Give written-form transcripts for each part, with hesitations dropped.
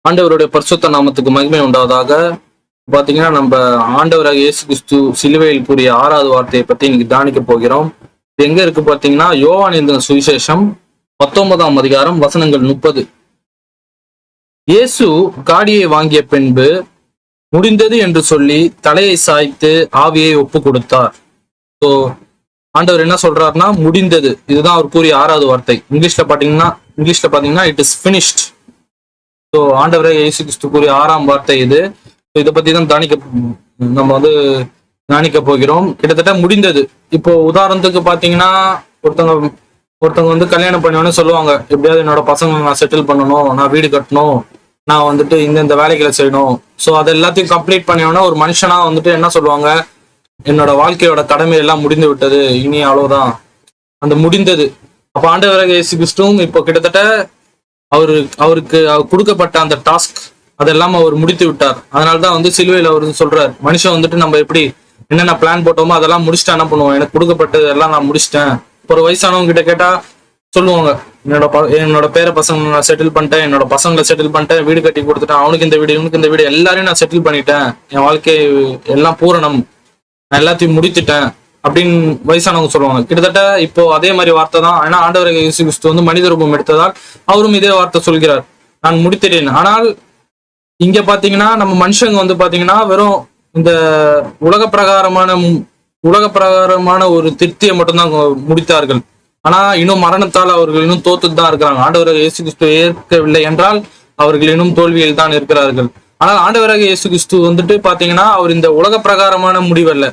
ஆண்டவருடைய பரிசுத்த நாமத்துக்கு மகிமை உண்டாவதாக. பாத்தீங்கன்னா நம்ம ஆண்டவராக இயேசு கிறிஸ்து சிலுவையில் கூறிய 6வது வார்த்தையை பத்தி இன்னைக்கு தியானிக்க போகிறோம். இது எங்க இருக்கு பாத்தீங்கன்னா யோவான் எழுதின சுவிசேஷம் 19ஆம் அதிகாரம் வசனங்கள் 30. இயேசு காடியை வாங்கிய பின்பு முடிந்தது என்று சொல்லி தலையை சாய்த்து ஆவியை ஒப்பு கொடுத்தார். ஸோ ஆண்டவர் என்ன சொல்றாருன்னா முடிந்தது. இதுதான் அவர் கூறிய 6வது வார்த்தை. இங்கிலீஷ்ல பாத்தீங்கன்னா இட் இஸ் பினிஷ்ட். ஸோ ஆண்டவரே இயேசு கிறிஸ்து கூறிய 6ஆம் வார்த்தை இது. இதை பத்தி தான் நம்ம தியானிக்க போகிறோம். கிட்டத்தட்ட முடிந்தது. இப்போ உதாரணத்துக்கு பாத்தீங்கன்னா ஒருத்தவங்க கல்யாணம் பண்ணி சொல்லுவாங்க, எப்படியாவது என்னோட பசங்க நான் செட்டில் பண்ணணும், நான் வீடு கட்டணும், நான் இந்த வேலைகளை செய்யணும். ஸோ அது எல்லாத்தையும் கம்ப்ளீட் பண்ணியோன்னா ஒரு மனுஷனா என்ன சொல்லுவாங்க, என்னோட வாழ்க்கையோட கடமை எல்லாம் முடிந்து விட்டது, இனி அவ்வளவுதான், அந்த முடிந்தது. அப்ப ஆண்டவராக இயேசு கிறிஸ்துவும் இப்போ கிட்டத்தட்ட அவருக்கு கொடுக்கப்பட்ட அந்த டாஸ்க் அதெல்லாம் அவர் முடித்து விட்டார். அதனாலதான் சிலுவையில் அவர் சொல்றார், மனுஷன் நம்ம எப்படி என்னென்ன பிளான் போட்டோமோ அதெல்லாம் முடிச்சுட்டா என்ன பண்ணுவோம், எனக்கு கொடுக்கப்பட்டது எல்லாம் நான் முடிச்சிட்டேன். ஒரு வயசானவங்க கிட்ட கேட்டா சொல்லுவாங்க, என்னோட பேர பசங்க நான் செட்டில் பண்ணிட்டேன், என்னோட பசங்களை செட்டில் பண்ணிட்டேன், வீடு கட்டி கொடுத்துட்டேன், அவனுக்கு இந்த வீடு இவனுக்கு இந்த வீடு எல்லாரையும் நான் செட்டில் பண்ணிட்டேன், என் வாழ்க்கை எல்லாம் பூரணம், நான் எல்லாத்தையும் முடித்துட்டேன் அப்படின்னு வயசானவங்க சொல்லுவாங்க. கிட்டத்தட்ட இப்போ அதே மாதிரி வார்த்தை தான். ஏன்னா ஆண்டவர் இயேசு கிறிஸ்து மனித ரூபம் எடுத்ததால் அவரும் இதே வார்த்தை சொல்கிறார், நான் முடித்திட்டேன். ஆனால் இங்க பாத்தீங்கன்னா நம்ம மனுஷங்க பாத்தீங்கன்னா வெறும் இந்த உலக பிரகாரமான ஒரு திருப்தியை மட்டும்தான் முடித்தார்கள். ஆனா இன்னும் மரணத்தால் அவர்கள் இன்னும் தோத்துட்டு தான் இருக்கிறாங்க. ஆண்டவராக இயேசு கிறிஸ்து ஏற்கவில்லை என்றால் அவர்கள் இன்னும் தோல்வியில் தான் இருக்கிறார்கள். ஆனால் ஆண்டவராக இயேசு கிறிஸ்து பாத்தீங்கன்னா அவர் இந்த உலக பிரகாரமான முடிவல்ல,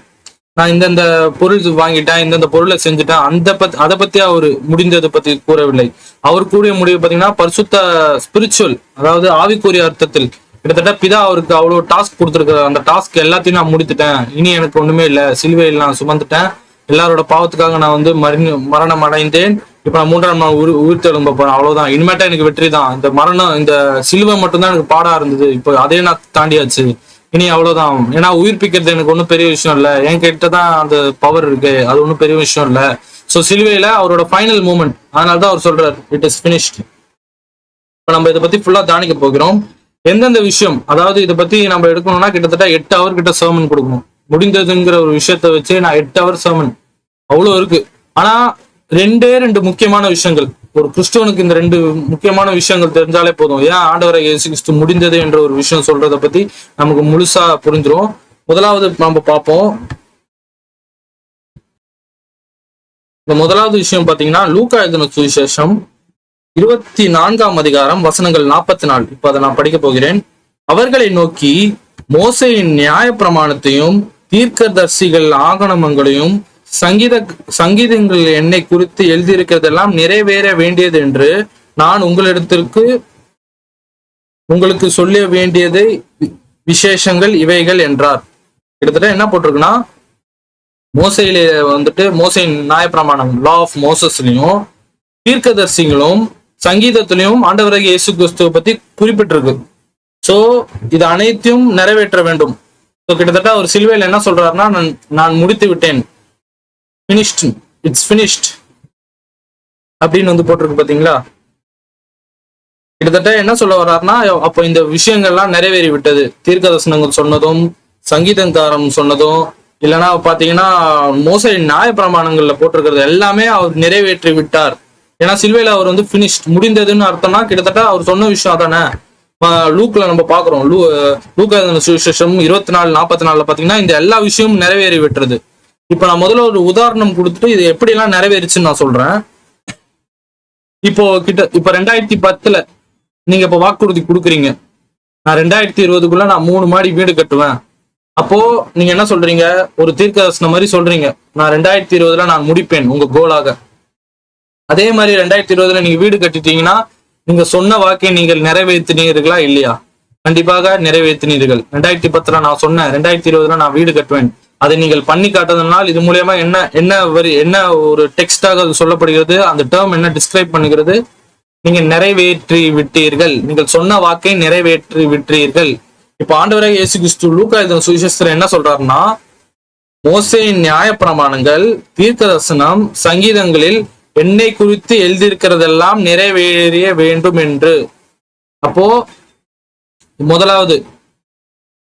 நான் இந்த பொருள் வாங்கிட்டேன், இந்த பொருளை செஞ்சுட்டேன், அதை பத்தி அவர் முடிந்ததை பத்தி கூறவில்லை. அவர் கூறிய முடிவு பாத்தீங்கன்னா பரிசுத்த ஸ்பிரிச்சுவல், அதாவது ஆவிக்குரிய அர்த்தத்தில் கிட்டத்தட்ட பிதா அவருக்கு அவ்வளவு டாஸ்க் கொடுத்துருக்காரு. அந்த டாஸ்க் எல்லாத்தையும் நான் முடித்துட்டேன், இனி எனக்கு ஒண்ணுமே இல்லை, சிலுவையில் நான் சுமந்துட்டேன், எல்லாரோட பாவத்துக்காக நான் மரணம் அடைந்தேன், இப்ப நான் 3ஆம் நாள் உயிர் தெழும்ப போறேன், அவ்வளவுதான், இனிமேட்டா எனக்கு வெற்றி தான். இந்த மரணம், இந்த சிலுவை மட்டும்தான் எனக்கு பாடா இருந்தது, இப்போ அதே நான் தாண்டியாச்சு, இனி அவ்வளவுதான். ஏன்னா உயிர்ப்பிக்கிறது எனக்கு ஒன்றும் பெரிய விஷயம் இல்லை, என் கிட்ட தான் அந்த பவர் இருக்கு, அது ஒன்றும் பெரிய விஷயம் இல்லை. ஸோ சிலுவையில அவரோட ஃபைனல் மூமெண்ட், அதனாலதான் அவர் சொல்றாரு இட் இஸ் பினிஷ்ட். இப்ப நம்ம இதை பத்தி ஃபுல்லா தியானிக்க போகிறோம். எந்தெந்த விஷயம், அதாவது இதை பத்தி நம்ம எடுக்கணும்னா கிட்டத்தட்ட 8 ஹவர் கிட்ட சர்மன் கொடுக்கணும். முடிந்ததுங்கிற ஒரு விஷயத்த வச்சு நான் 8 ஹவர் சர்மன், அவ்வளவு இருக்கு. ஆனா 2 முக்கியமான விஷயங்கள், ஒரு கிறிஸ்துவனுக்கு இந்த 2 முக்கியமான விஷயங்கள் தெரிஞ்சாலே போதும். ஏன் ஆண்டவராக இயேசு கிறிஸ்து முடிந்தது என்ற ஒரு விஷயம் சொல்றதை பத்தி நமக்கு முழுசா புரிஞ்சிரும். முதலாவது நம்ம பார்ப்போம். இந்த முதலாவது விஷயம் பாத்தீங்கன்னா லூக்கா எழுதின சுவிசேஷம் 24ஆம் அதிகாரம் வசனங்கள் 44. இப்ப அதை நான் படிக்க போகிறேன். அவர்களை நோக்கி, மோசேயின் நியாய பிரமாணத்தையும் தீர்க்கதரிசிகள் ஆகமங்களையும் சங்கீதங்கள் என்னை குறித்து எழுதியிருக்கிறதெல்லாம் நிறைவேற வேண்டியது என்று நான் உங்களுக்கு சொல்ல வேண்டியதை விசேஷங்கள் இவைகள் என்றார். கிட்டத்தட்ட என்ன போட்டிருக்குன்னா, மோசையிலே மோசையின் நியாயப்பிரமாணம் லா ஆஃப் மோசஸ்லயும் தீர்க்கதரிசிகளும் சங்கீதத்திலையும் ஆண்டவராகிய இயேசு கிறிஸ்துவை பத்தி குறிப்பிட்டிருக்கு. சோ இது அனைத்தையும் நிறைவேற்ற வேண்டும். ஸோ கிட்டத்தட்ட அவர் சிலுவையில் என்ன சொல்றாருன்னா, நான் முடித்து விட்டேன், பினிஷ்ட், இட்ஸ் பினிஷ்ட் அப்படின்னு போட்டிருக்கு பாத்தீங்களா. கிட்டத்தட்ட என்ன சொல்ல வர்றாருன்னா, அப்போ இந்த விஷயங்கள்லாம் நிறைவேறி விட்டது. தீர்க்கதரிசனங்கள் சொன்னதும் சங்கீதங்காரம் சொன்னதும் இல்லைன்னா பாத்தீங்கன்னா மோசை நியாய பிரமாணங்கள்ல போட்டிருக்கிறது எல்லாமே அவர் நிறைவேற்றி விட்டார். ஏன்னா சிலுவையில அவர் பினிஷ்ட், முடிந்ததுன்னு அர்த்தம்னா கிட்டத்தட்ட அவர் சொன்ன விஷயம் அதானே. லூக்ல நம்ம பாக்குறோம், லூக்கா சுவிசேஷம் 24:44 பாத்தீங்கன்னா இந்த எல்லா விஷயமும் நிறைவேறி விட்டுறது. இப்ப நான் முதல்ல ஒரு உதாரணம் கொடுத்துட்டு இது எப்படி எல்லாம் நிறைவேறிச்சுன்னு நான் சொல்றேன். இப்போ 2010 நீங்க இப்ப வாக்குறுதி கொடுக்குறீங்க, நான் 2020க்குள்ள நான் 3 மாடி வீடு கட்டுவேன். அப்போ நீங்க என்ன சொல்றீங்க, ஒரு தீர்க்கதரிசனம் மாதிரி சொல்றீங்க, நான் 2020 நான் முடிப்பேன் உங்க கோலாக. அதே மாதிரி 2020 நீங்க வீடு கட்டிட்டீங்கன்னா நீங்க சொன்ன வாக்கை நீங்கள் நிறைவேற்றினீர்களா இல்லையா? கண்டிப்பாக நிறைவேற்றினீர்கள். 2010 நான் சொன்னேன் 2020 நான் வீடு கட்டுவேன், அதை நீங்கள் பண்ணி காட்டுறதுனால் இது மூலியமா என்ன ஒரு டெக்ஸ்டாக அது சொல்லப்படுகிறது, அந்த டேர்ம் என்ன டிஸ்கிரைப் பண்ணுகிறது, நீங்க நிறைவேற்றி விட்டீர்கள், நீங்கள் சொன்ன வாக்கை நிறைவேற்றி விட்டீர்கள். இப்ப ஆண்டவராக இயேசு கிறிஸ்து லூக்கா எழுதின சுவிசேஷத்துல என்ன சொல்றாருன்னா, மோசேயின் நியாய பிரமாணங்கள் தீர்க்கதரிசனம் சங்கீதங்களில் என்னை குறித்து எழுதியிருக்கிறதெல்லாம் நிறைவேறிய வேண்டும் என்று. அப்போ முதலாவது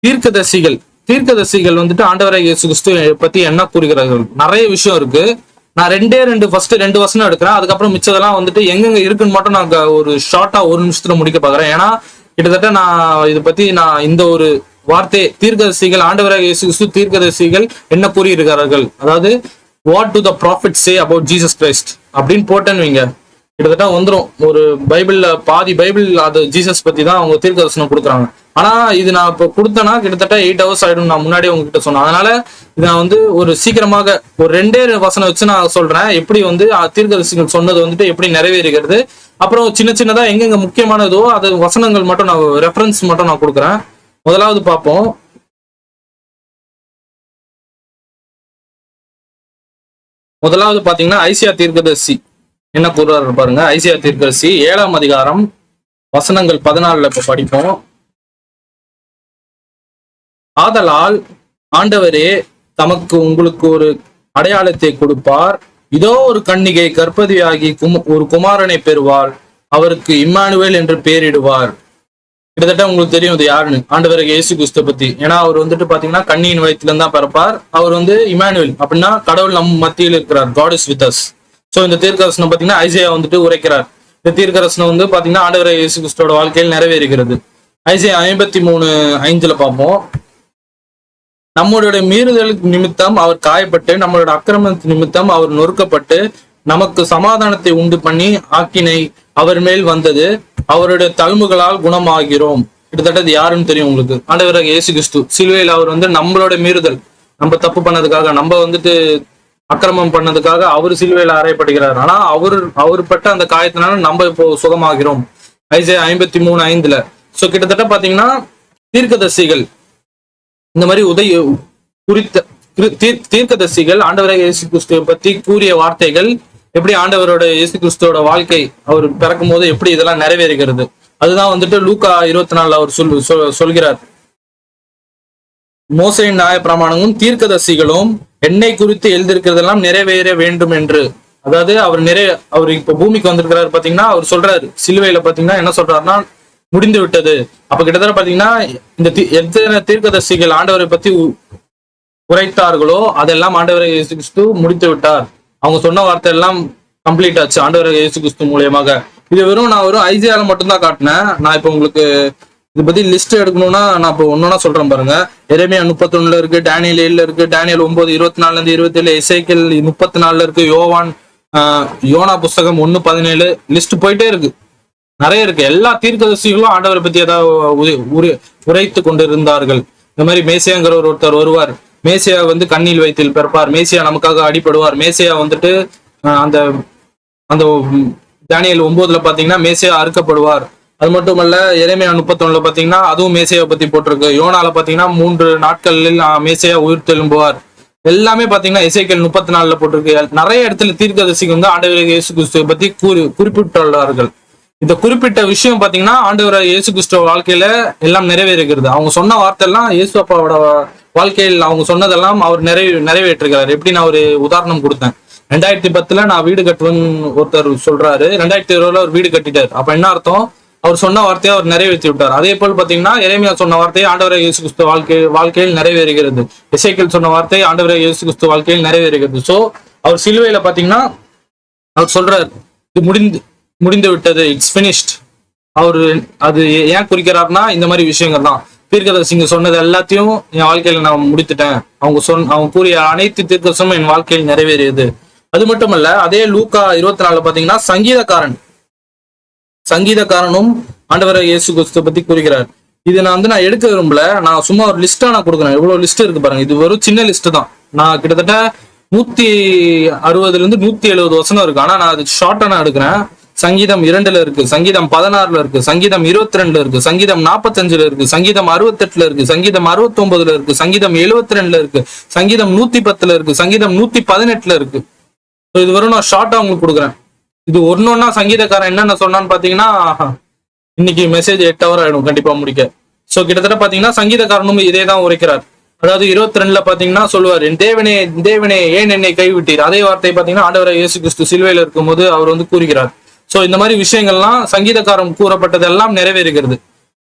தீர்க்கதரிசிகள். தீர்க்கதரிசிகள் வந்துட்டு ஆண்டவராகிய இயேசு கிறிஸ்து பத்தி என்ன கூறுகிறார்கள்? நிறைய விஷயம் இருக்கு. நான் ஃபர்ஸ்ட் 2 வசனம் எடுக்கிறேன். அதுக்கப்புறம் மிச்சதெல்லாம் வந்துட்டு எங்கெங்க இருக்குன்னு மட்டும் நான் ஒரு ஷார்ட்டா 1 நிமிஷத்துல முடிக்க பாக்குறேன். ஏன்னா கிட்டத்தட்ட நான் இதை பத்தி இந்த ஒரு வார்த்தை தீர்க்கதரிசிகள், ஆண்டவராகிய இயேசு கிறிஸ்து தீர்க்கதரிசிகள் என்ன கூறியிருக்கிறார்கள், அதாவது what to the profit say about Jesus Christ அப்படின்னு போட்டேன்னு வைங்க, கிட்டத்தட்ட வந்துடும். ஒரு பைபிள்ல பாதி பைபிள் அது ஜீசஸ் பத்தி தான் அவங்க தீர்க்கதரிசனம் கொடுக்குறாங்க. ஆனா இது நான் இப்போ கொடுத்தேன்னா கிட்டத்தட்ட 8 hours ஆயிடும். நான் முன்னாடியே உங்ககிட்ட சொன்னேன். அதனால இதை நான் ஒரு சீக்கிரமாக ஒரு 2 வசனம் வச்சு நான் சொல்றேன், எப்படி தீர்க்கதரிசிகள் சொன்னது வந்துட்டு எப்படி நிறைவேறுகிறது. அப்புறம் சின்னதா எங்கெங்க முக்கியமானதோ அது வசனங்கள் மட்டும் நான் ரெஃபரன்ஸ் மட்டும் நான் கொடுக்குறேன். முதலாவது பார்ப்போம். முதலாவது பாத்தீங்கன்னா ஐசியா தீர்க்கதரிசி என்ன கூறுறாரு பாருங்க. ஐசியா தீர்க்கதரிசி 7ஆம் அதிகாரம் வசனங்கள் 14 இப்ப படிப்போம். ஆதலால் ஆண்டவரே தமக்கு உங்களுக்கு ஒரு அடையாளத்தை கொடுப்பார். இதோ ஒரு கன்னிகை கர்ப்பதியாகி ஒரு குமாரனை பெறுவாள். அவருக்கு இம்மானுவேல் என்று பெயரிடுவார். கிட்டத்தட்ட உங்களுக்கு தெரியும் இது யாருன்னு, ஆண்டவராகிய இயேசு கிறிஸ்து பத்தி. ஏன்னா அவர் வந்துட்டு பாத்தீங்கன்னா கன்னியின் வயிற்றுல இருந்தா பிறப்பார். அவர் இம்மானுவேல் அப்படின்னா கடவுள் நம் மத்தியில் இருக்கிறார், God is with us. So இந்த தீர்க்கதரிசனம் பாத்தீங்கன்னா ஐசையா வந்துட்டு உரைக்கிறார். இந்த தீர்க்கதரிசனம் பாத்தீங்கன்னா ஆண்டவராகிய இயேசு கிறிஸ்துவோட வாழ்க்கையில் நிறைவேறுகிறது. ஐசையா 53:5 பார்ப்போம். நம்மளுடைய மீறுதலுக்கு நிமித்தம் அவர் காயப்பட்டு, நம்மளோட அக்கிரமத்து நிமித்தம் அவர் நொறுக்கப்பட்டு, நமக்கு சமாதானத்தை உண்டு பண்ணி ஆக்கினை அவர் மேல் வந்தது. அவருடைய தழும்புகளால் குணமாகிறோம். கிட்டத்தட்ட இது யாருன்னு தெரியும் உங்களுக்கு, ஆண்டவராகிய இயேசு கிறிஸ்து. சிலுவையில் அவர் நம்மளோட மீறுதல், நம்ம தப்பு பண்ணதுக்காக, நம்ம அக்கிரமம் பண்ணதுக்காக அவர் சிலுவையில் அறையப்படுகிறார். ஆனா அவர் பட்ட அந்த காயத்தினால நம்ம இப்போ சுகமாகிறோம். ஐசையா 53:5. சோ கிட்டத்தட்ட பாத்தீங்கன்னா தீர்க்கதரிசிகள் இந்த மாதிரி குறித்த தீர்க்கதரிசிகள் ஆண்டவராகிய இயேசு கிறிஸ்துவை பத்தி கூறிய வார்த்தைகள் எப்படி ஆண்டவரோட இயேசு கிறிஸ்துவோட வாழ்க்கை அவர் பிறக்கும் போது எப்படி இதெல்லாம் நிறைவேறுகிறது, அதுதான் லூக்கா 24 அவர் சொல்கிறார். மோசேயின் நியாய பிரமாணமும் தீர்க்கதரிசிகளும் என்னை குறித்து எழுதியிருக்கிறதெல்லாம் நிறைவேற வேண்டும் என்று. அதாவது அவர் இப்ப பூமிக்கு வந்திருக்கிறாரு பாத்தீங்கன்னா, அவர் சொல்றாரு சிலுவையில பாத்தீங்கன்னா என்ன சொல்றாருன்னா முடிந்து விட்டது. அப்ப கிட்டத்தட்ட பாத்தீங்கன்னா இந்த எத்தனை தீர்க்கதரிசிகள் ஆண்டவரை பத்தி உரைத்தார்களோ அதெல்லாம் ஆண்டவரை இயேசு கிறிஸ்து முடித்து விட்டார். அவங்க சொன்ன வார்த்தை எல்லாம் கம்ப்ளீட் ஆச்சு ஆண்டவரை இயேசு கிறிஸ்து மூலியமாக. இது நான் ஐசியால மட்டும்தான் காட்டினேன். நான் இப்ப உங்களுக்கு இதை பத்தி லிஸ்ட் எடுக்கணும்னா நான் இப்போ ஒன்னொன்னா சொல்றேன் பாருங்க. எரேமியா 31 இருக்கு, டேனியல் 7 இருக்கு, டேனியல் 9:24-27, எசேக்கியேல் 34 இருக்கு, யோனா புஸ்தகம் 1:17, லிஸ்ட் போயிட்டே இருக்கு, நிறைய இருக்கு. எல்லா தீர்க்கதரிசிகளும் ஆண்டவரை பத்தி ஏதாவது உரைத்து கொண்டிருந்தார்கள். இந்த மாதிரி மேசியாங்கிற ஒருத்தர் வருவார், மேசியா கண்ணில் வயிற்றில் பிறப்பார், மேசியா நமக்காக அடிபடுவார், மேசியா அந்த அந்த தானியேல் 9 பாத்தீங்கன்னா மேசியா அறுக்கப்படுவார். அது மட்டும் அல்ல, எரேமியா 31 பாத்தீங்கன்னா அதுவும் மேசியாவை பத்தி போட்டிருக்கு. யோனால பாத்தீங்கன்னா 3 நாட்களில் மேசியா உயிர் தெழும்புவார். எல்லாமே பாத்தீங்கன்னா எசேக்கியேல் 34 போட்டிருக்கு. நிறைய இடத்துல தீர்க்கதரிசிகள் ஆண்டவராகிய இயேசு கிறிஸ்துவை பத்தி குறிப்பிட்டுள்ளார்கள். இந்த குறிப்பிட்ட விஷயம் பாத்தீங்கன்னா ஆண்டவராகிய இயேசு கிறிஸ்துவ வாழ்க்கையில எல்லாம் நிறைவேறுகிறது. அவங்க சொன்ன வார்த்தை எல்லாம் இயேசு அப்பாவோட வாழ்க்கையில் அவங்க சொன்னதெல்லாம் அவர் நிறைவேற்றுகிறார். எப்படி நான் ஒரு உதாரணம் கொடுத்தேன். 2010 நான் வீடு கட்டுவேன்னு ஒருத்தர் சொல்றாரு, 2020 அவர் வீடு கட்டிட்டார். அப்ப என்ன அர்த்தம், அவர் சொன்ன வார்த்தையை அவர் நிறைவேற்றி விட்டார். அதே போல் பாத்தீங்கன்னா எரேமியா சொன்ன வார்த்தையை ஆண்டவராகிய இயேசு கிறிஸ்து வாழ்க்கையில் நிறைவேறுகிறது. எசேக்கியேல் சொன்ன வார்த்தை ஆண்டவராகிய இயேசு கிறிஸ்து வாழ்க்கையில் நிறைவேறுகிறது. சோ அவர் சிலுவையில பாத்தீங்கன்னா அவர் சொல்றார் இது முடிந்து விட்டது, இட்ஸ் பினிஷ்ட். அவரு அது ஏன் குறிக்கிறார்னா இந்த மாதிரி விஷயங்கள் தான். தீர்க்கதரிசிங்க சொன்னது எல்லாத்தையும் என் வாழ்க்கையில நான் முடித்துட்டேன். அவங்க கூறிய அனைத்து தீர்க்கதரிசனமும் என் வாழ்க்கையில் நிறைவேறியது. அது மட்டுமல்ல, அதே லூக்கா 24 பாத்தீங்கன்னா சங்கீதக்காரனும் ஆண்டவராகிய இயேசு கிறிஸ்துவை பத்தி கூறுகிறார். இது நான் எடுக்க விரும்பல, நான் சும்மா ஒரு லிஸ்டா நான் கொடுக்குறேன். எவ்வளவு லிஸ்ட் இருக்கு பாருங்க. இது ஒரு சின்ன லிஸ்ட் தான். நான் கிட்டத்தட்ட 160 170 வசனம் இருக்கு. ஆனா நான் அது ஷார்ட்டா நான் எடுக்கிறேன். சங்கீதம் 2 இருக்கு, சங்கீதம் 16 இருக்கு, சங்கீதம் 22 இருக்கு, சங்கீதம் 45 இருக்கு, சங்கீதம் 68 இருக்கு, சங்கீதம் 69 இருக்கு, சங்கீதம் 72 இருக்கு, சங்கீதம் 110 இருக்கு, சங்கீதம் 118 இருக்கு. இது வரும் நான் ஷார்ட்டா உங்களுக்கு கொடுக்குறேன். இது ஒன்னொன்னா சங்கீதக்காரன் என்னென்ன சொன்னான்னு பாத்தீங்கன்னா இன்னைக்கு மெசேஜ் 8 hour ஆயிடும் கண்டிப்பா முடிக்க. சோ கிட்டத்தட்ட பாத்தீங்கன்னா சங்கீதக்காரனும் இதே தான் உரைக்கிறார். அதாவது 22 பாத்தீங்கன்னா சொல்லுவார், என் தேவனே தேவனே ஏன் என்னை கைவிட்டீர். அதே வார்த்தை பாத்தீங்கன்னா ஆண்டவராகிய இயேசு கிறிஸ்து சிலுவையில் இருக்கும்போது அவர் கூறுகிறார். சோ இந்த மாதிரி விஷயங்கள்லாம் சங்கீதக்காரன் கூறப்பட்டதெல்லாம் நிறைவேறுகிறது.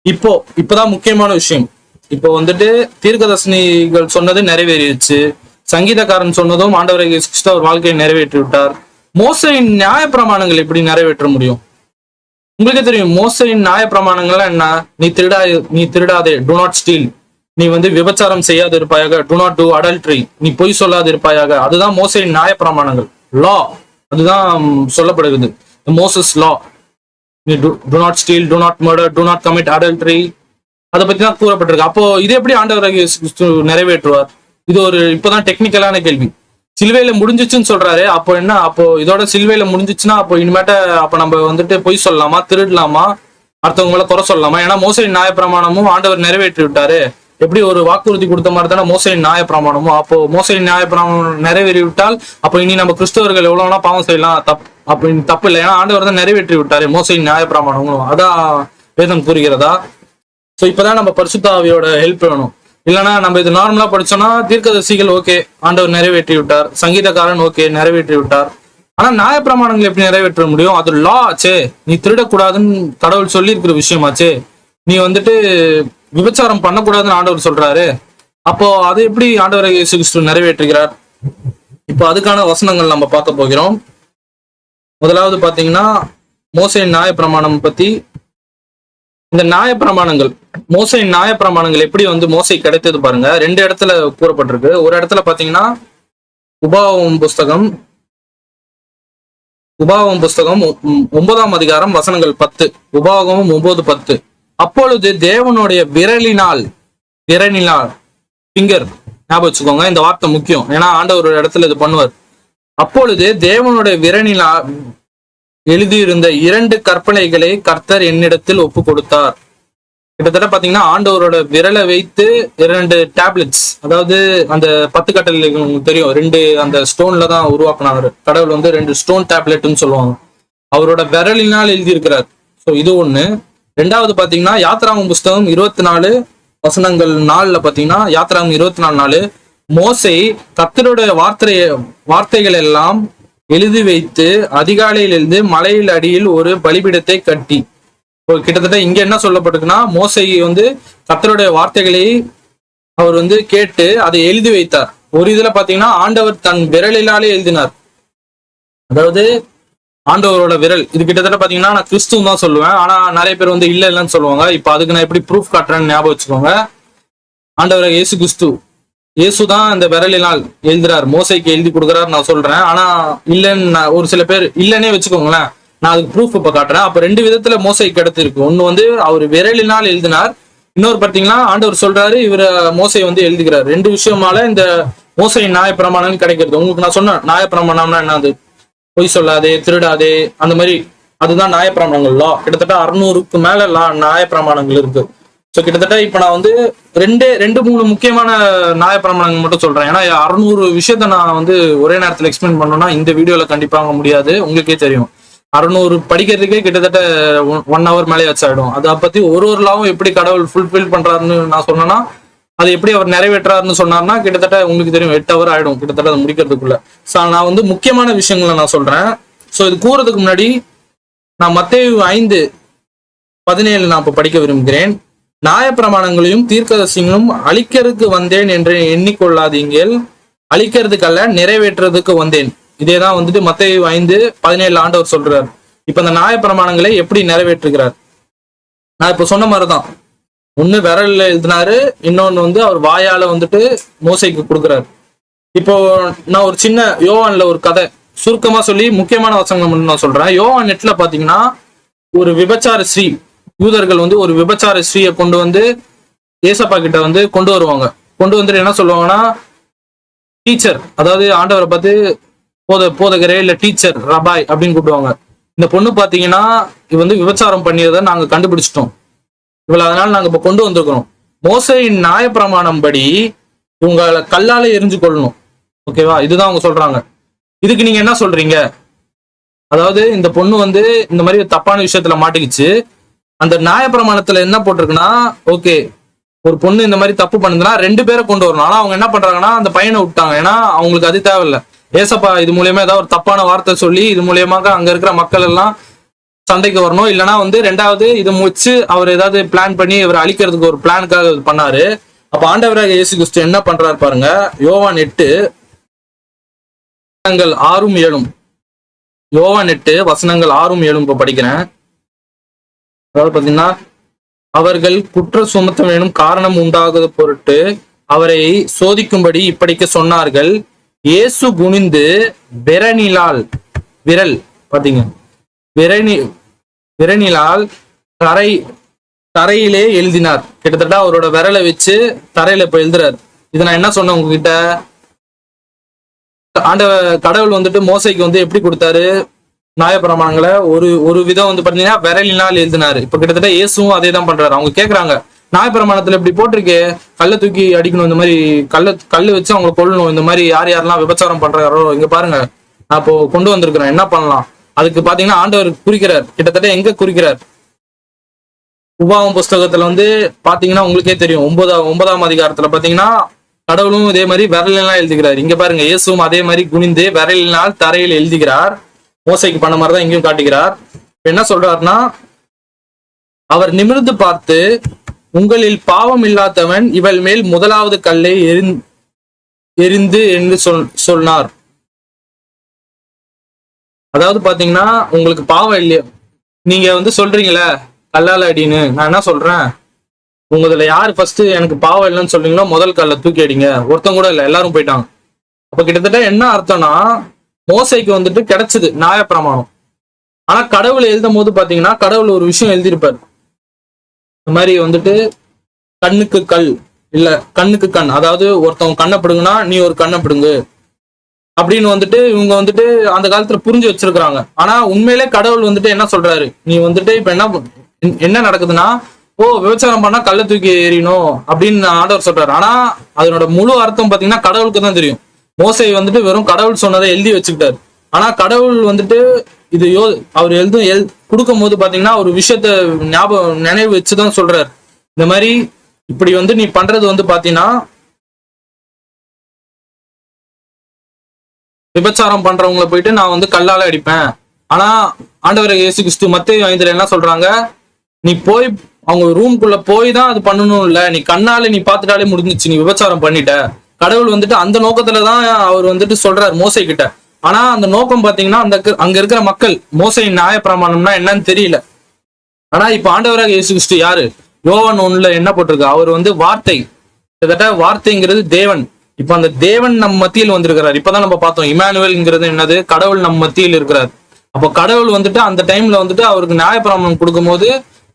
இப்பதான் முக்கியமான விஷயம். இப்போ வந்துட்டு தீர்க்கதர்சினிகள் சொன்னது நிறைவேறிடுச்சு. சங்கீதக்காரன் சொன்னதும் ஆண்டவர் இயேசு கிறிஸ்து அவர் வாழ்க்கையை நிறைவேற்றி விட்டார். மோசையின் நியாய பிரமாணங்கள் எப்படி நிறைவேற்ற முடியும்? உங்களுக்கே தெரியும் மோசையின் நியாய பிரமாணங்கள்லாம் என்ன? நீ திருடாதே, டு நாட் ஸ்டீல். நீ வந்து விபச்சாரம் செய்யாது இருப்பாயாக, டு நாட் டூ அடல்ட்ரி. நீ பொய் சொல்லாது இருப்பாயாக. அதுதான் மோசையின் நியாய பிரமாணங்கள், லா. அதுதான் சொல்லப்படுகிறது, மோசஸ் லா. நீ to not steel, to not murder, to not commit adultery. அதை பத்தி தான் கூறப்பட்டிருக்கு. அப்போ இது எப்படி ஆண்டவர் நிறைவேற்றுவார்? இது ஒரு இப்பதான் டெக்னிக்கலான கேள்வி. சிலுவையில முடிஞ்சிச்சுன்னு சொல்றாரு. அப்போ என்ன? அப்போ இதோட சிலுவையில முடிஞ்சிச்சுன்னா அப்போ இனிமேட்ட அப்ப நம்ம வந்துட்டு பொய் சொல்லலாமா, திருடலாமா, அடுத்தவங்களை குறை சொல்லலாமா? ஏன்னா மோசையின் நியாய பிரமாணமும் ஆண்டவர் நிறைவேற்றி விட்டாரு. எப்படி ஒரு வாக்குறுதி கொடுத்த மாதிரி தானே மோசையின் நியாய பிரமாணமும். அப்போ மோசையின் நியாய பிரமாணம் நிறைவேறி விட்டால் அப்போ இனி நம்ம கிறிஸ்தவர்கள் எவ்வளவுனா பாவம் செய்யலாம், அப்படின்னு தப்பு இல்லை. ஏன்னா ஆண்டவர் தான் நிறைவேற்றி விட்டாரு மோசையின் நியாய பிரமாணமும். அதான் வேதம் கூறுகிறதா? சோ இப்பதான் நம்ம பரிசுத்த ஆவியோட ஹெல்ப் வேணும். இல்லைன்னா நம்ம இது நார்மலா படிச்சோம்னா தீர்க்கதரிசிகள் ஓகே ஆண்டவர் நிறைவேற்றி விட்டார், சங்கீதக்காரன் ஓகே நிறைவேற்றி விட்டார். ஆனா நியாய பிரமாணங்கள் எப்படி நிறைவேற்ற முடியும்? அது லா ஆச்சே. நீ திருடக்கூடாதுன்னு கடவுள் சொல்லி இருக்கிற விஷயமாச்சே. நீ வந்துட்டு விபச்சாரம் பண்ணக்கூடாதுன்னு ஆண்டவர் சொல்றாரு. அப்போ அதை எப்படி ஆண்டவர் இயேசு கிறிஸ்து நிறைவேற்றுகிறார்? இப்போ அதுக்கான வசனங்கள் நம்ம பார்க்க போகிறோம். முதலாவது பாத்தீங்கன்னா மோசையின் நியாய பிரமாணம் பத்தி. இந்த நியாய பிரமாணங்கள், மோசையின் நியாய பிரமாணங்கள் எப்படி வந்து மோசை கிடைத்தது பாருங்க. 2 இடத்துல கூறப்பட்டிருக்கு. ஒரு இடத்துல பாத்தீங்கன்னா உபாகமம் புஸ்தகம் 9ஆம் அதிகாரம் வசனங்கள் 10. உபாகமம் 9:10. அப்பொழுது தேவனுடைய விரலினால் ஃபிங்கர், ஞாபகம் வச்சுக்கோங்க, இந்த வார்த்தை முக்கியம். ஏன்னா ஆண்டவர் ஒரு இடத்துல இது பண்ணுவார். அப்பொழுது தேவனுடைய விரலினால் எழுதியிருந்த 2 கற்பனைகளை கர்த்தர் என்னிடத்தில் ஒப்பு கொடுத்தார். கிட்டத்தட்ட பாத்தீங்கன்னா ஆண்டவரோட விரலை வைத்து 2 டேப்லெட்ஸ், அதாவது அந்த 10 கட்டளைகள் உங்களுக்கு தெரியும், 2 அந்த ஸ்டோன்ல தான் உருவாக்குனாரு கடவுள். வந்து 2 ஸ்டோன் டேப்லெட்னு சொல்லுவாங்க. அவரோட விரலினால் எழுதியிருக்கிறார். ஸோ இது ஒண்ணு. 2வது பாத்தீங்கன்னா யாத்ராகமம் புஸ்தகம் 24 வசனங்கள் 4ல பாத்தீங்கன்னா யாத்ராகமம் 24:4 மோசே கர்த்தருடைய வார்த்தைகள் எல்லாம் எழுதி வைத்து அதிகாலையிலிருந்து மலையில் அடியில் ஒரு பலிபீடத்தை கட்டி. கிட்டத்தட்ட இங்க என்ன சொல்லப்பட்டிருக்குன்னா மோசே வந்து கர்த்தருடைய வார்த்தைகளை அவர் வந்து கேட்டு அதை எழுதி வைத்தார். ஒரு இதுல பாத்தீங்கன்னா ஆண்டவர் தன் விரலிலாலே எழுதினார். அதாவது ஆண்டவரோட விரல். இது கிட்டத்தட்ட பாத்தீங்கன்னா நான் கிறிஸ்துவ தான் சொல்லுவேன். ஆனா நிறைய பேர் வந்து இல்லைன்னு சொல்லுவாங்க. இப்ப அதுக்கு நான் எப்படி ப்ரூஃப் காட்டுறேன்னு ஞாபகம் வச்சுக்கோங்க. ஆண்டவர் இயேசு கிறிஸ்து, இயேசுதான் இந்த விரலினால் எழுதுறாரு, மோசைக்கு எழுதி கொடுக்குறாரு நான் சொல்றேன். ஆனா இல்லைன்னு ஒரு சில பேர் இல்லைன்னே வச்சுக்கோங்களேன். நான் அதுக்கு ப்ரூஃப் இப்ப காட்டுறேன். அப்ப 2 விதத்துல மோசைக்கு கிடைத்திருக்கு. ஒண்ணு வந்து அவர் விரலினால் எழுதினார். இன்னொரு பார்த்தீங்கன்னா ஆண்டவர் சொல்றாரு இவர மோசை வந்து எழுதுகிறார். 2 விஷயமால இந்த மோசையின் நியாய பிரமாணம் கிடைக்கிறது. உங்களுக்கு நான் சொன்னேன் நியாய பிரமாணம்னா என்னது? பொய் சொல்லாதே, திருடாதே, அந்த மாதிரி. அதுதான் நியாய பிரமாணங்கள். லா கிட்டத்தட்ட 600க்கு மேல நியாய பிரமாணங்கள் இருக்கு. ஸோ கிட்டத்தட்ட இப்ப நான் வந்து 2-3 முக்கியமான நியாய பிரமாணங்கள் மட்டும் சொல்றேன். ஏன்னா 600 விஷயத்த நான் வந்து ஒரே நேரத்தில் எக்ஸ்பிளைன் பண்ணணும்னா இந்த வீடியோல கண்டிப்பாக முடியாது. உங்களுக்கே தெரியும் 600 படிக்கிறதுக்கே கிட்டத்தட்ட 1 hour மேலே ஆயிடும். அதை பத்தி ஒரு லாவும் எப்படி கடவுள் ஃபுல்ஃபில் பண்றாருன்னு நான் சொன்னேன்னா, அது எப்படி அவர் நிறைவேற்றாருன்னு சொன்னார்னா கிட்டத்தட்ட உங்களுக்கு தெரியும் 8 hour ஆயிடும் கிட்டத்தட்ட அதை முடிக்கிறதுக்குள்ள. ஸோ நான் வந்து முக்கியமான விஷயங்களை நான் சொல்றேன். ஸோ இது கூறதுக்கு முன்னாடி நான் மத்தேயு 5:17 நான் இப்ப படிக்க விரும்புகிறேன். நியாய பிரமாணங்களையும் தீர்க்கதரிசிகளும் அழிக்கிறதுக்கு வந்தேன் என்று எண்ணிக்கொள்ளாதீங்கள், அழிக்கிறதுக்கு அல்ல நிறைவேற்றுறதுக்கு வந்தேன். இதேதான் வந்துட்டு மத்தேயு 5:17 ஆண்டவர் சொல்றாரு. இப்ப இந்த நியாய பிரமாணங்களை எப்படி நிறைவேற்றுகிறார்? நான் இப்ப சொன்ன மாதிரிதான். ஒண்ணு விரல்ல எழுதினாரு, இன்னொன்னு வந்து அவர் வாயால வந்துட்டு மோசைக்கு கொடுக்குறாரு. இப்போ நான் ஒரு சின்ன யோவான்ல ஒரு கதை சுருக்கமா சொல்லி முக்கியமான வசனங்கள் மட்டும் நான் சொல்றேன். யோவான் 8ல பாத்தீங்கன்னா ஒரு விபச்சார ஸ்ரீ, யூதர்கள் வந்து ஒரு விபச்சார ஸ்ரீயை கொண்டு வந்து ஏசப்பா கிட்ட வந்து கொண்டு வருவாங்க. கொண்டு வந்துட்டு என்ன சொல்லுவாங்கன்னா, டீச்சர், அதாவது ஆண்டவரை பார்த்து போதகரே இல்ல டீச்சர், ரபாய் அப்படின்னு கூப்பிடுவாங்க. இந்த பொண்ணு பாத்தீங்கன்னா இது வந்து விபச்சாரம் பண்ணியதை நாங்க கண்டுபிடிச்சிட்டோம், இவளை அதனால நாங்க இப்ப கொண்டு வந்திருக்கிறோம். மோசையின் நியாய பிரமாணம் படி இவங்களை கல்லால எரிஞ்சு கொள்ளணும். ஓகேவா? இதுதான் அவங்க சொல்றாங்க. இதுக்கு நீங்க என்ன சொல்றீங்க? அதாவது இந்த பொண்ணு வந்து இந்த மாதிரி தப்பான விஷயத்துல மாட்டிக்கிச்சு. அந்த நியாய பிரமாணத்துல என்ன போட்டிருக்குன்னா, ஓகே ஒரு பொண்ணு இந்த மாதிரி தப்பு பண்ணுதுன்னா 2 பேரை கொண்டு வரணும். ஆனா அவங்க என்ன பண்றாங்கன்னா அந்த பையனை விட்டாங்க. ஏன்னா அவங்களுக்கு அது தேவையில்லை. ஏசப்பா இது மூலியமா ஏதாவது ஒரு தப்பான வார்த்தை சொல்லி இது மூலியமாக அங்க இருக்கிற மக்கள் எல்லாம் சண்டைக்கு வரணும், இல்லைன்னா வந்து ரெண்டாவது இதை முடிச்சு அவர் ஏதாவது பிளான் பண்ணி இவர் அழிக்கிறதுக்கு ஒரு பிளானுக்காக பண்ணாரு. அப்ப ஆண்டவராக இயேசு கிறிஸ்து என்ன பண்றாரு பாருங்க. யோவான் 8 6-7. யோவான் 8 வசனங்கள் 6-7 இப்ப படிக்கிறேன். அதாவது பாத்தீங்கன்னா, அவர்கள் குற்ற சுமத்த வேணும் காரணம் உண்டாகுத பொருட்டு அவரை சோதிக்கும்படி இப்படிக்கு சொன்னார்கள். இயேசு குனிந்து விரல் பாத்தீங்க விரணிலால் தரையிலே எழுதினார். கிட்டத்தட்ட அவரோட விரலை வச்சு தரையில இப்ப எழுதுறாரு. இது நான் என்ன சொன்னேன் உங்ககிட்ட, கடவுள் வந்துட்டு மோசைக்கு வந்து எப்படி கொடுத்தாரு நியாயப்பிரமாணங்களை, ஒரு விதம் வந்து பாத்தீங்கன்னா விரலினால் எழுதினாரு. இப்ப கிட்டத்தட்ட இயேசுவும் அதே தான் பண்றாரு. அவங்க கேக்குறாங்க, நியாயப்பிரமாணத்துல இப்படி போட்டிருக்கு, கல்லை தூக்கி அடிக்கணும், இந்த மாதிரி கல்லு வச்சு அவங்களை கொல்லணும், இந்த மாதிரி யார் யாரெல்லாம் விபச்சாரம் பண்றாரோ இங்க பாருங்க நான் இப்போ கொண்டு வந்திருக்கிறேன், என்ன பண்ணலாம். அதுக்கு பாத்தீங்கன்னா ஆண்டவர் குறிக்கிறார். கிட்டத்தட்ட எங்க குறிக்கிறார், உபாகமம் புஸ்தகத்துல வந்து பாத்தீங்கன்னா உங்களுக்கே தெரியும், 9ஆம் அதிகாரத்துல பாத்தீங்கன்னா கடவுளும் இதே மாதிரி விரலினால் எழுதுகிறார். இங்க பாருங்க இயேசுவும் அதே மாதிரி குனிந்து விரலினால் தரையில் எழுதுகிறார். மோசைக்கு பண்ண மாதிரிதான் இங்கேயும் காட்டுகிறார். என்ன சொல்றாருன்னா, அவர் நிமிர்ந்து பார்த்து, உங்களில் பாவம் இல்லாதவன் இவள் மேல் முதலாவது கல்லை எரிந்து என்று சொன்னார். அதாவது பாத்தீங்கன்னா உங்களுக்கு பாவம் இல்லையா, நீங்க வந்து சொல்றீங்களே கல்லால அடின்னு, நான் என்ன சொல்றேன், உங்களதுல யாரு ஃபர்ஸ்ட் எனக்கு பாவம் இல்லைன்னு சொல்றீங்களோ முதல் கல்லை தூக்கி அடிங்க. ஒருத்தன் கூட இல்லை, எல்லாரும் போயிட்டாங்க. அப்ப கிட்டத்தட்ட என்ன அர்த்தம்னா, மோசைக்கு வந்துட்டு கிடைச்சது நியாயப்பிரமாணம். ஆனா கடவுள் எழுதும் போது பாத்தீங்கன்னா கடவுள் ஒரு விஷயம் எழுதியிருப்பாரு. இந்த மாதிரி வந்துட்டு கண்ணுக்கு கல் இல்ல கண்ணுக்கு கண், அதாவது ஒருத்தவங்க கண்ணை பிடுங்குனா நீ ஒரு கண்ணை பிடுங்கு அப்படின்னு வந்துட்டு இவங்க வந்துட்டு அந்த காலத்துல புரிஞ்சு வச்சிருக்கிறாங்க. ஆனா உண்மையிலே கடவுள் வந்துட்டு என்ன சொல்றாரு, நீ வந்துட்டு இப்ப என்ன நடக்குதுன்னா, விபச்சாரம் பண்ணா கல்லை தூக்கி எறியணும் அப்படின்னு ஆண்டவர் சொல்றாரு. ஆனா அதனோட முழு அர்த்தம் பாத்தீங்கன்னா கடவுளுக்கு தான் தெரியும். மோசை வந்துட்டு வெறும் கடவுள் சொன்னதை எழுதி வச்சுக்கிட்டாரு. ஆனா கடவுள் வந்துட்டு இது அவர் கொடுக்கும் போது பாத்தீங்கன்னா ஒரு விஷயத்த நினைவு வச்சுதான் சொல்றாரு. இந்த மாதிரி இப்படி வந்து நீ பண்றது வந்து பாத்தீங்கன்னா விபச்சாரம் பண்றவங்களை போயிட்டு நான் வந்து கல்லால அடிப்பேன். ஆனா ஆண்டவர் இயேசு கிறிஸ்து மத்தேயு 5 என்ன சொல்றாங்க, நீ போய் அவங்க ரூம்குள்ள போய் தான் அது பண்ணணும், இல்ல நீ கண்ணால நீ பாத்துட்டாலே முடிஞ்சிச்சு, நீ விபச்சாரம் பண்ணிட்ட. கடவுள் வந்துட்டு அந்த நோக்கத்துலதான் அவர் வந்துட்டு சொல்றாரு மோசை கிட்ட. ஆனா அந்த நோக்கம் பாத்தீங்கன்னா அங்க இருக்கிற மக்கள் மோசையின் நியாயப்பிரமாணம்னா என்னன்னு தெரியல. ஆனா இப்ப ஆண்டவராக இயேசு கிறிஸ்து யாரு, யோவான் 1 என்ன போட்டிருக்கு, அவர் வந்து வார்த்தை. கிட்டத்தட்ட வார்த்தைங்கிறது தேவன். இப்ப அந்த தேவன் நம் மத்தியில் வந்திருக்கிறார். இப்பதான் நம்ம பார்த்தோம் இமானுவேல்ங்கிறது என்னது, கடவுள் நம் மத்தியில் இருக்கிறார். அப்ப கடவுள் வந்துட்டு அந்த டைம்ல வந்துட்டு அவருக்கு நியாயப்பிரமாணம் கொடுக்கும் போது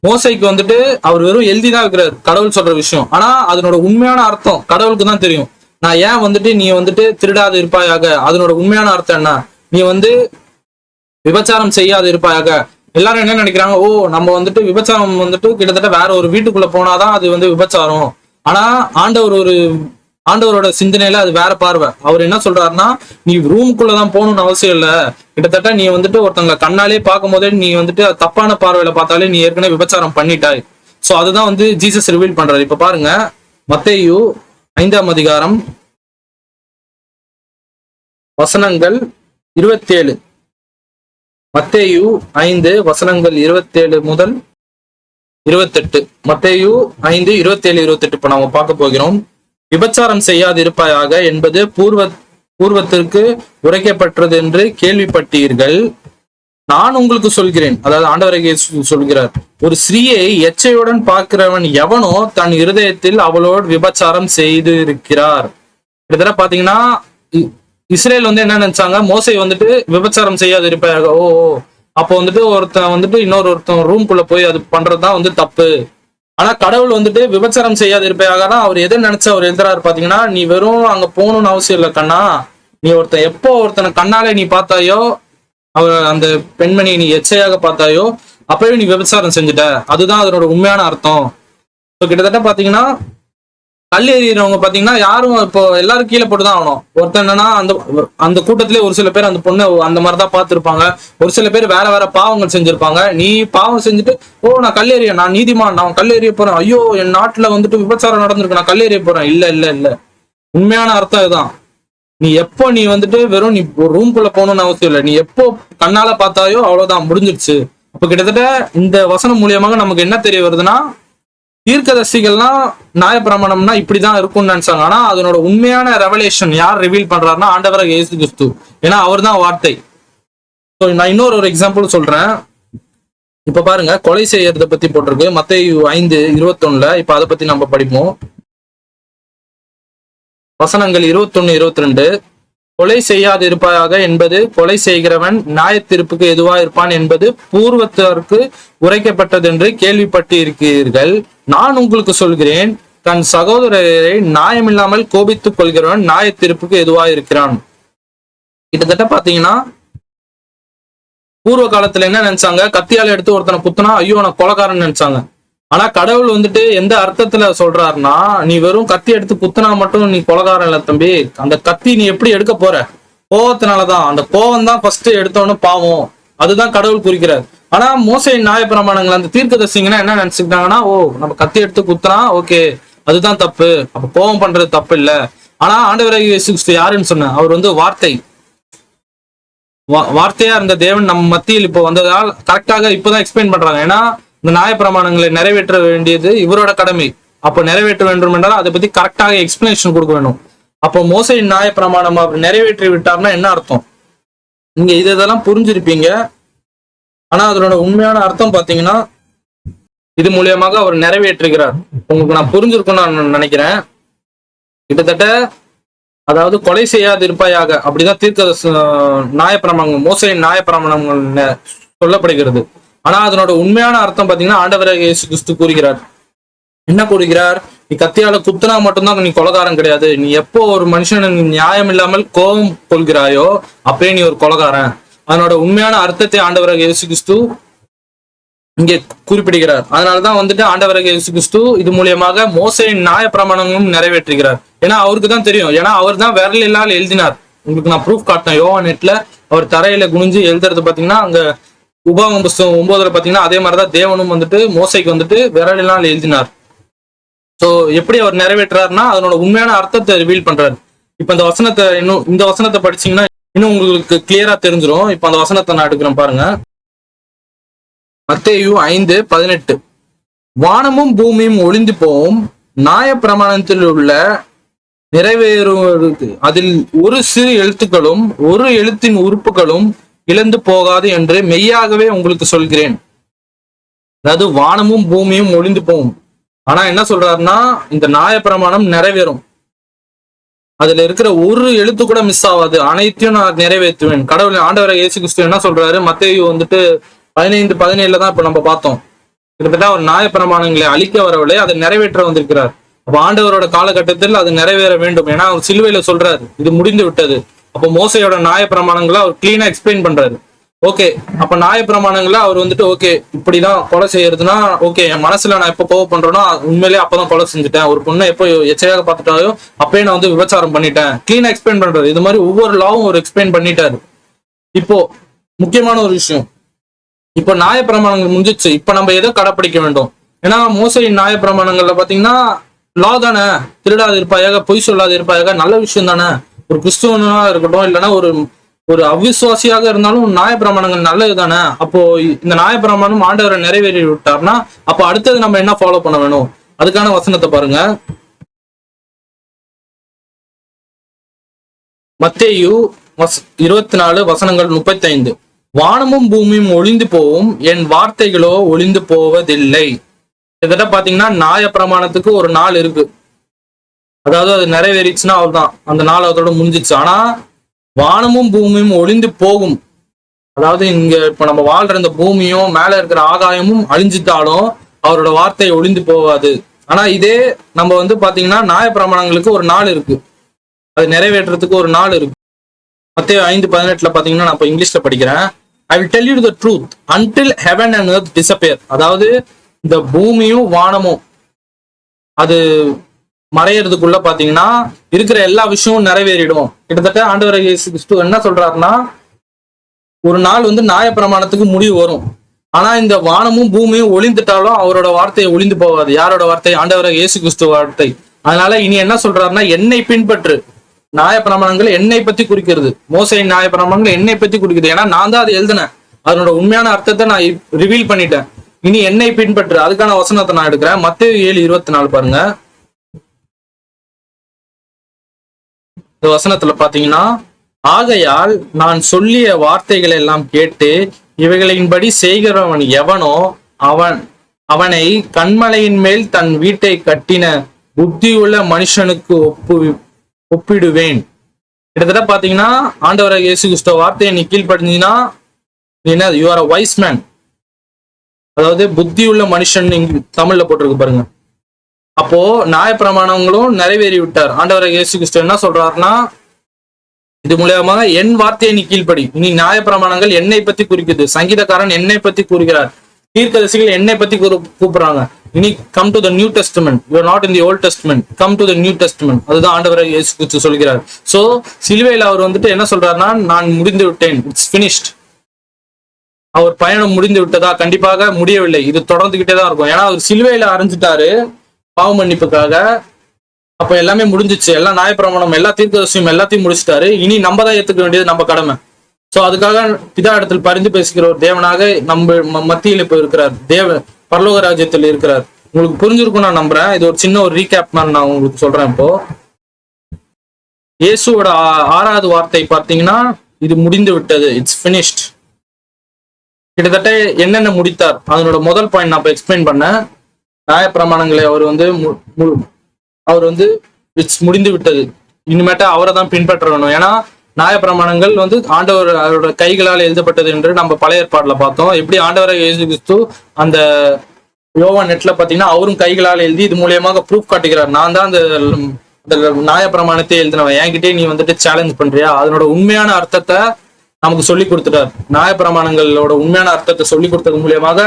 மோசைக்கு வந்துட்டு அவர் வெறும் எழுதிதான் இருக்கிறார் கடவுள் சொல்ற விஷயம். ஆனா அதனோட உண்மையான அர்த்தம் கடவுளுக்கு தான் தெரியும். நான் ஏன் வந்துட்டு நீ வந்துட்டு திருடாது இருப்பாயாக, அதனோட உண்மையான அர்த்தம் என்ன, நீ வந்து விபச்சாரம் செய்யாது இருப்பாயாக. எல்லாரும் என்ன நினைக்கிறாங்க, நம்ம வந்துட்டு விபச்சாரம் வந்துட்டு கிட்டத்தட்ட வேற ஒரு வீட்டுக்குள்ள போனாதான் அது வந்து விபச்சாரம். ஆனா ஆண்டவரோட சிந்தனையில அது வேற பார்வை. அவர் என்ன சொல்றாருன்னா, நீ ரூமுக்குள்ளதான் போகணும்னு அவசியம் இல்ல, கிட்டத்தட்ட நீ வந்துட்டு ஒருத்தவங்களை கண்ணாலே பார்க்கும் போதே நீ வந்துட்டு தப்பான பார்வையில பார்த்தாலே நீ ஏற்கனவே விபச்சாரம் பண்ணிட்டாய். சோ அதுதான் வந்து ஜீசஸ் ரிவீல் பண்றாரு. இப்ப பாருங்க மத்தேயு 5ஆம் அதிகாரம் வசனங்கள் 27. மத்தேயு 5 வசனங்கள் 27 முதல் 28. மத்தேயு 5 27 28 இப்ப நாம பார்க்க போகிறோம். விபச்சாரம் செய்யாது இருப்பாயாக என்பது பூர்வத்திற்கு உரைக்கப்பட்டது என்று கேள்விப்பட்டீர்கள். நான் உங்களுக்கு சொல்கிறேன், அதாவது ஆண்டவரை சொல்கிறார், ஒரு ஸ்திரீயை எச்சையுடன் பார்க்கிறவன் எவனோ தன் இருதயத்தில் அவளோடு விபச்சாரம் செய்து இருக்கிறார். கிட்டத்தட்ட பாத்தீங்கன்னா இஸ்ரேல் வந்து என்ன நினைச்சாங்க, மோசை வந்துட்டு விபச்சாரம் செய்யாது இருப்பாயாக. அப்போ வந்துட்டு ஒருத்தன் வந்துட்டு ஒருத்தன் ரூம்குள்ள போய் அது பண்றதுதான் வந்து தப்பு. ஆனா கடவுள் வந்துட்டு விபச்சாரம் செய்யாது இருப்பாக தான் அவர் எதை நினைச்சு அவர் எழுதுறாரு பாத்தீங்கன்னா, நீ வெறும் அங்க போகணும்னு அவசியம் இல்லை கண்ணா, நீ ஒருத்தனை கண்ணாலே நீ பார்த்தாயோ, அந்த பெண்மணி நீ எச்சையாக பார்த்தாயோ அப்பவே நீ விபச்சாரம் செஞ்சுட்ட. அதுதான் அதனோட உண்மையான அர்த்தம். கிட்டத்தட்ட பாத்தீங்கன்னா கல் எறிகிறவங்க பாத்தீங்கன்னா யாரும் இப்போ எல்லாரும் கீழே போட்டுதான் ஆகணும். ஒருத்தன் என்னன்னா அந்த கூட்டத்திலே ஒரு சில பேர் அந்த பொண்ணை அந்த மாதிரிதான் பார்த்திருப்பாங்க. ஒரு சில பேர் வேற வேற பாவங்கள் செஞ்சிருப்பாங்க. நீ பாவம் செஞ்சுட்டு நான் கல்லெறிய, நான் நீதிமான், நான் கல்லெறிய போறேன், ஐயோ என் நாட்டுல வந்துட்டு விபச்சாரம் நடந்திருக்கு, நான் கல்லெறிய போறேன். இல்ல உண்மையான அர்த்தம் இதுதான். நீ வந்துட்டு வெறும் நீ ரூம்குள்ள போகணும்னு அவசியம் இல்லை. நீ எப்போ கண்ணால பார்த்தாயோ அவ்வளவுதான், முடிஞ்சிருச்சு. அப்ப கிட்டத்தட்ட இந்த வசனம் மூலியமாக நமக்கு என்ன தெரிய வருதுன்னா, தீர்க்கதரிசிகள்லாம் நியாயப்பிரமாணம்னா இப்படிதான் இருக்கும்னு நினைச்சாங்க. ஆனா அதனோட உண்மையான ரெவலேஷன் யார் ரிவீல் பண்றாருன்னா ஆண்டவராகிய இயேசு கிறிஸ்து. ஏன்னா அவர் தான் வார்த்தை. நான் இன்னொரு எக்ஸாம்பிள் சொல்றேன். இப்ப பாருங்க, கொலை செய்யறத பத்தி போட்டிருக்கு மத்தேயு 5:21. இப்ப அதை பத்தி நம்ம படிப்போம். வசனங்கள் 21, 22. கொலை செய்யாது இருப்பாயாக என்பது கொலை செய்கிறவன் நியாயத்தீர்ப்புக்கு எதுவா இருப்பான் என்பது பூர்வத்திற்கு உரைக்கப்பட்டது என்று கேள்விப்பட்டு இருக்கிறீர்கள். நான் உங்களுக்கு சொல்கிறேன், தன் சகோதரரை நியாயமில்லாமல் கோபித்துக் கொள்கிறவன் நியாயத்தீர்ப்புக்கு எதுவா இருக்கிறான். கிட்டத்தட்ட பாத்தீங்கன்னா பூர்வ காலத்துல என்ன நினைச்சாங்க, கத்தியால எடுத்து ஒருத்தனை குத்துனா ஐயோ நான் கொலைகாரன் நினைச்சாங்க. ஆனா கடவுள் வந்துட்டு எந்த அர்த்தத்துல சொல்றாருன்னா, நீ வெறும் கத்தி எடுத்து குத்துனா மட்டும் நீ கொலைகாரன் இல்ல தம்பி. அந்த கத்தி நீ எப்படி எடுக்க போற? கோவத்தினாலதான். அந்த கோவம் தான் ஃபர்ஸ்ட் எடுத்தோன்னு பாவம். அதுதான் கடவுள் குறிக்கிறார். ஆனா மோசையின் நியாயப்பிரமாணங்கள் அந்த தீர்க்கதரிசிங்கன்னா என்ன நினைச்சுக்கிட்டாங்கன்னா, ஓ நம்ம கத்தி எடுத்து குத்துனா ஓகே அதுதான் தப்பு, அப்ப கோவம் பண்றது தப்பு இல்ல. ஆனா ஆண்டவராகிய இயேசு கிறிஸ்து யாருன்னு சொன்ன, அவர் வந்து வார்த்தை. வார்த்தையா இருந்த தேவன் நம்ம மத்தியில் இப்போ வந்ததால் கரெக்டாக இப்பதான் எக்ஸ்பிளைன் பண்றாங்க. ஏன்னா இந்த நியாயப்பிரமாணங்களை நிறைவேற்ற வேண்டியது இவரோட கடமை. அப்போ நிறைவேற்ற வேண்டும் என்றால் அதை பத்தி கரெக்டாக எக்ஸ்பிளனேஷன் கொடுக்க வேண்டும். அப்போ மோசையின் நியாயப்பிரமாணம் அவர் நிறைவேற்றி விட்டார்னா என்ன அர்த்தம்? நீங்க இதெல்லாம் புரிஞ்சிருப்பீங்க. ஆனா அதனோட உண்மையான அர்த்தம் பாத்தீங்கன்னா இது மூலியமாக அவர் நிறைவேற்றுகிறார். உங்களுக்கு நான் புரிஞ்சிருக்கும்னு நான் நினைக்கிறேன். கிட்டத்தட்ட அதாவது கொலை செய்யாது இருப்பாயாக அப்படிதான் தீர்க்க நியாயப்பிரமாணங்கள் மோசையின் நியாயப்பிரமாணங்கள் சொல்லப்படுகிறது. ஆனா அதனோட உண்மையான அர்த்தம் பாத்தீங்கன்னா ஆண்டவராகிய இயேசு கிறிஸ்து கூறுகிறார். என்ன கூறுகிறார்? நீ கத்தியால குத்துனா மட்டும்தான் நீ கொலைகாரன் கிடையாது. நீ எப்போ ஒரு மனுஷன் நியாயம் இல்லாமல் கோபம் கொள்கிறாயோ அப்பயே நீ ஒரு கொலைகாரன். அதனோட உண்மையான அர்த்தத்தை ஆண்டவராகிய இயேசு கிறிஸ்து இங்கே குறிப்பிடுகிறார். அதனாலதான் வந்துட்டு ஆண்டவராகிய இயேசு கிறிஸ்து இது மூலியமாக மோசையின் நியாயப்பிரமாணங்களும் நிறைவேற்றுகிறார். ஏன்னா அவருக்கு தான் தெரியும். ஏன்னா அவர் தான் விரல் இல்லாமல் எழுதினார். உங்களுக்கு நான் ப்ரூஃப் காட்டினேன். யோவான் 8 அவர் தரையில குனிஞ்சு எழுதுறது பாத்தீங்கன்னா அங்க உபாகமம் புஸ்தகம் 9 பாத்தீங்கன்னா அதே மாதிரிதான் தேவனும் வந்துட்டு மோசைக்கு வந்துட்டு விரலினால் எழுதினார். சோ எப்படி அவர் நிறைவேற்றாருன்னா அதனோட உண்மையான அர்த்தத்தை ரிவீல் பண்றாரு. இப்ப இந்த வசனத்தை படிச்சீங்கன்னா இன்னும் உங்களுக்கு கிளியரா தெரிஞ்சிடும். இப்ப அந்த வசனத்தை நான் எடுக்கிறேன் பாருங்க. மத்தேயு 5:18. வானமும் பூமியும் ஒளிந்து போகும், நியாயப்பிரமாணத்தில் உள்ள நிறைவேறுவது அதில் ஒரு சிறு எழுத்துக்களும் ஒரு எழுத்தின் உறுப்புகளும் இழந்து போகாது என்று மெய்யாகவே உங்களுக்கு சொல்கிறேன். அதாவது வானமும் பூமியும் ஒளிந்து போகும். ஆனா என்ன சொல்றாருன்னா இந்த நியாயப்பிரமாணம் நிறைவேறும். அதுல இருக்கிற ஒரு எழுத்து கூட மிஸ் ஆகாது. அனைத்தையும் நான் நிறைவேற்றுவேன். கடவுள் ஆண்டவராகிய இயேசு கிறிஸ்து என்ன சொல்றாரு? மத்தேயு வந்துட்டு 15:17 தான் இப்ப நம்ம பார்த்தோம். கிட்டத்தட்ட அவர் நியாயப்பிரமாணங்களை அழிக்க வரவில்லை, அதை நிறைவேற்ற வந்திருக்கிறார். அப்ப ஆண்டவரோட காலகட்டத்தில் அது நிறைவேற வேண்டும். ஏன்னா அவர் சிலுவையில சொல்றாரு இது முடிந்து விட்டது. அப்போ மோசையோட நியாயப்பிரமாணங்களை அவர் கிளீனா எக்ஸ்பிளைன் பண்றாரு. ஓகே, அப்ப நியாயப்பிரமாணங்களை அவர் வந்துட்டு ஓகே இப்படிதான் கொலை செய்யறதுன்னா ஓகே, என் மனசுல நான் எப்ப கோவம் பண்றேனோ உண்மையிலேயே அப்பதான் கொலை செஞ்சுட்டேன். ஒரு பொண்ணை எப்போ எச்சையாக பார்த்துட்டாயோ அப்பயே நான் வந்து விபச்சாரம் பண்ணிட்டேன். கிளீனா எக்ஸ்பிளைன் பண்றாரு. இது மாதிரி ஒவ்வொரு லாவும் ஒரு எக்ஸ்பிளைன் பண்ணிட்டாரு. இப்போ முக்கியமான ஒரு விஷயம், இப்ப நியாயப்பிரமாணங்கள் முடிஞ்சிச்சு. இப்ப நம்ம எதை கடைப்பிடிக்க வேண்டும்? ஏன்னா மோசையின் நியாயப்பிரமாணங்கள்ல பாத்தீங்கன்னா லா தானே, திருடாது இருப்பாயாக, பொய் சொல்லாது இருப்பாயாக, நல்ல விஷயம் தானே. ஒரு கிறிஸ்துவனா இருக்கட்டும் இல்லைன்னா ஒரு அவிசுவாசியாக இருந்தாலும் நியாயப்பிரமாணங்கள் நல்லது தானே. அப்போ இந்த நியாயப்பிரமாணம் ஆண்டவரை நிறைவேறி விட்டார்னா அப்போ அடுத்தது நம்ம என்ன ஃபாலோ பண்ண வேணும்? அதுக்கான வசனத்தை பாருங்க. மத்தேயு 24 வசனங்கள் 35. வானமும் பூமியும் ஒளிந்து போவும், என் வார்த்தைகளோ ஒளிந்து போவதில்லை. கிட்டத்தட்ட பாத்தீங்கன்னா நியாயப்பிரமாணத்துக்கு ஒரு நாள் இருக்கு. அதாவது அது நிறைவேறிச்சுன்னா அவர்தான் அந்த நாள் அதோட முடிஞ்சிச்சு. ஆனா வானமும் பூமியும் ஒளிந்து போகும். அதாவது இங்க இப்ப நம்ம வாழ்ற இந்த பூமியும் மேல இருக்கிற ஆகாயமும் அழிஞ்சிட்டாலும் அவரோட வார்த்தை ஒளிந்து போவாது. ஆனா இதே நம்ம வந்து பாத்தீங்கன்னா நியாயப்பிரமாணங்களுக்கு ஒரு நாள் இருக்கு, அது நிறைவேற்றத்துக்கு ஒரு நாள் இருக்கு. மத்தேயு 5:18 பாத்தீங்கன்னா நான் இப்ப இங்கிலீஷ்ல படிக்கிறேன். I will tell you the truth until heaven and earth disappear. அதாவது இந்த பூமியும் வானமும் அது மறையறதுக்குள்ள பாத்தீங்கன்னா இருக்கிற எல்லா விஷயமும் நிறைவேறிடும். கிட்டத்தட்ட ஆண்டவராகிய இயேசு கிறிஸ்து என்ன சொல்றாருன்னா ஒரு நாள் வந்து நியாயப்பிரமாணத்துக்கு முடிவு வரும். ஆனா இந்த வானமும் பூமியும் ஒளிந்துட்டாலும் அவரோட வார்த்தையை ஒளிந்து போகாது. யாரோட வார்த்தை? ஆண்டவராகிய இயேசு கிறிஸ்து வார்த்தை. அதனால இனி என்ன சொல்றாருன்னா என்னை பின்பற்று. நியாயப்பிரமாணங்கள் என்னை பத்தி குறிக்கிறது. மோசையின் நியாயப்பிரமாணங்கள் என்னை பத்தி குறிக்கிறது. ஏன்னா நான் தான் அதை எழுதினேன். அதனோட உண்மையான அர்த்தத்தை நான் ரிவீல் பண்ணிட்டேன். இனி என்னை பின்பற்று. அதுக்கான வசனத்தை நான் எடுக்கிறேன். மத்தேயு 7:24 பாருங்க. இந்த வசனத்துல பாத்தீங்கன்னா, ஆகையால் நான் சொல்லிய வார்த்தைகளை எல்லாம் கேட்டு இவைகளின்படி செய்கிறவன் எவனோ அவனை கண்மலையின் மேல் தன் வீட்டை கட்டின புத்தியுள்ள மனுஷனுக்கு ஒப்பிடுவேன். கிட்டத்தட்ட பாத்தீங்கன்னா, ஆண்டவராகிய இயேசு கிறிஸ்துவ வார்த்தையை நீ கீழ்படிஞ்சினா என்ன, you are a wise man. அதாவது புத்தி உள்ள மனுஷன் தமிழ்ல போட்டிருக்கு பாருங்க. அப்போ நியாயப்பிரமாணங்களும் நிறைவேறி விட்டார். ஆண்டவராகிய இயேசு கிறிஸ்து என்ன சொல்றாருன்னா, இது மூலியமாக என் வார்த்தையை நீ கீழ்படி. இனி நியாயப்பிரமாணங்கள் என்னை பத்தி குறிக்குது. சங்கீதக்காரன் என்னை பத்தி கூறுகிறார். தீர்க்கதரிசிகள் என்னை பத்தி கூப்பிடுறாங்க. இனி come to the New Testament. You are not in the Old Testament, come to the New Testament. அதுதான் ஆண்டவராகிய இயேசு கிறிஸ்து சொல்கிறார். சோ சிலுவையில் அவர் என்ன சொல்றாருன்னா, நான் முடிந்து விட்டேன், இட்ஸ் பினிஷ்ட். அவர் பயணம் முடிந்து விட்டதா? கண்டிப்பாக முடியவில்லை. இது தொடர்ந்துகிட்டே தான் இருக்கும். ஏன்னா அவர் சிலுவையில அரைஞ்சிட்டாரு பாவ மன்னிப்புக்காக. அப்ப எல்லாமே முடிஞ்சிச்சு. எல்லாம் நியாயப்பிரமாணம், எல்லா தீர்க்கதரிசியும் எல்லாத்தையும் முடிச்சிட்டாரு. இனி நம்ம தான் ஏத்துக்க வேண்டியது நம்ம கடமை. சோ அதுக்காக பிதா இடத்தில் பரிந்து பேசுகிற ஒரு தேவனாக நம்ம மத்தியில் இப்ப இருக்கிறார். பரலோக ராஜ்யத்தில் இருக்கிறார். உங்களுக்கு புரிஞ்சிருக்கும் நான் நம்புறேன். இது ஒரு சின்ன ஒரு ரீகேப் மாதிரி நான் உங்களுக்கு சொல்றேன். இப்போ இயேசுவோட 6வது வார்த்தை பார்த்தீங்கன்னா, இது முடிந்து விட்டது, இட்ஸ் பினிஷ்ட். கிட்டத்தட்ட என்னென்ன முடித்தார் அதனோட முதல் பாயிண்ட் நான் எக்ஸ்பிளைன் பண்ணேன். நியாயப்பிரமாணங்களை அவர் இட்ஸ் முடிந்து விட்டது. இனிமேட்ட அவரை தான் பின்பற்ற வேணும். ஏன்னா நியாயப்பிரமாணங்கள் ஆண்டவர் அவரோட கைகளால் எழுதப்பட்டது என்று நம்ம பழைய ஏற்பாடுல பார்த்தோம். எப்படி ஆண்டவரை இயேசு கிறிஸ்து அந்த யோவான் நெட்ல பாத்தீங்கன்னா அவரும் கைகளால் எழுதி இது மூலியமாக ப்ரூஃப் காட்டுகிறார். நான் தான் அந்த நியாயப்பிரமாணத்தை எழுதினவன், என்கிட்டே நீ சேலஞ்ச் பண்றியா? அதனோட உண்மையான அர்த்தத்தை நமக்கு சொல்லி கொடுத்துட்டார். நியாயப்பிரமாணங்களோட உண்மையான அர்த்தத்தை சொல்லி கொடுத்தது மூலியமாக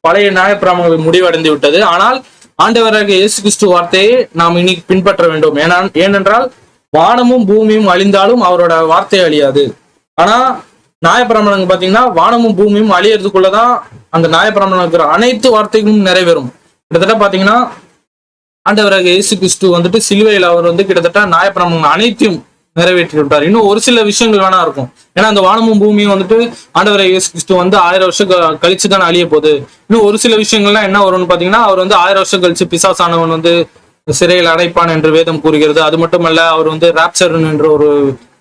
பழைய நியாயப்பிரமாணங்கள் முடிவடைந்து விட்டது. ஆனால் ஆண்டவராகிய இயேசு கிறிஸ்து வார்த்தையை நாம் இனி பின்பற்ற வேண்டும். ஏனென்றால் வானமும் பூமியும் அழிந்தாலும் அவரோட வார்த்தை அழியாது. ஆனா நியாயப்பிரமாணங்கள் பாத்தீங்கன்னா வானமும் பூமியும் அழியறதுக்குள்ளதான் அந்த நியாயப்பிரமாணம் இருக்கிற அனைத்து வார்த்தைகளும் நிறைவேறும். கிட்டத்தட்ட பாத்தீங்கன்னா ஆண்டவராகிய இயேசு கிறிஸ்து சிலுவையில் அவர் கிட்டத்தட்ட நியாயப்பிரமாணங்கள் அனைத்தையும் நிறைவேற்றி விட்டார். இன்னும் ஒரு சில விஷயங்கள் வேணா இருக்கும். ஏன்னா அந்த வானமும் பூமியும் ஆண்டவராகிய இயேசு கிறிஸ்து 1000 வருஷம் கழிச்சு தான் அழிய போகுது. இன்னும் ஒரு சில விஷயங்கள்லாம் என்ன வரும்னு பாத்தீங்கன்னா, அவர் 1000 வருஷம் கழிச்சு பிசாசானவன் சிறையில் அடைப்பான் என்று வேதம் கூறுகிறது. அது மட்டுமல்ல, அவர் ராப்சர்ன் என்ற ஒரு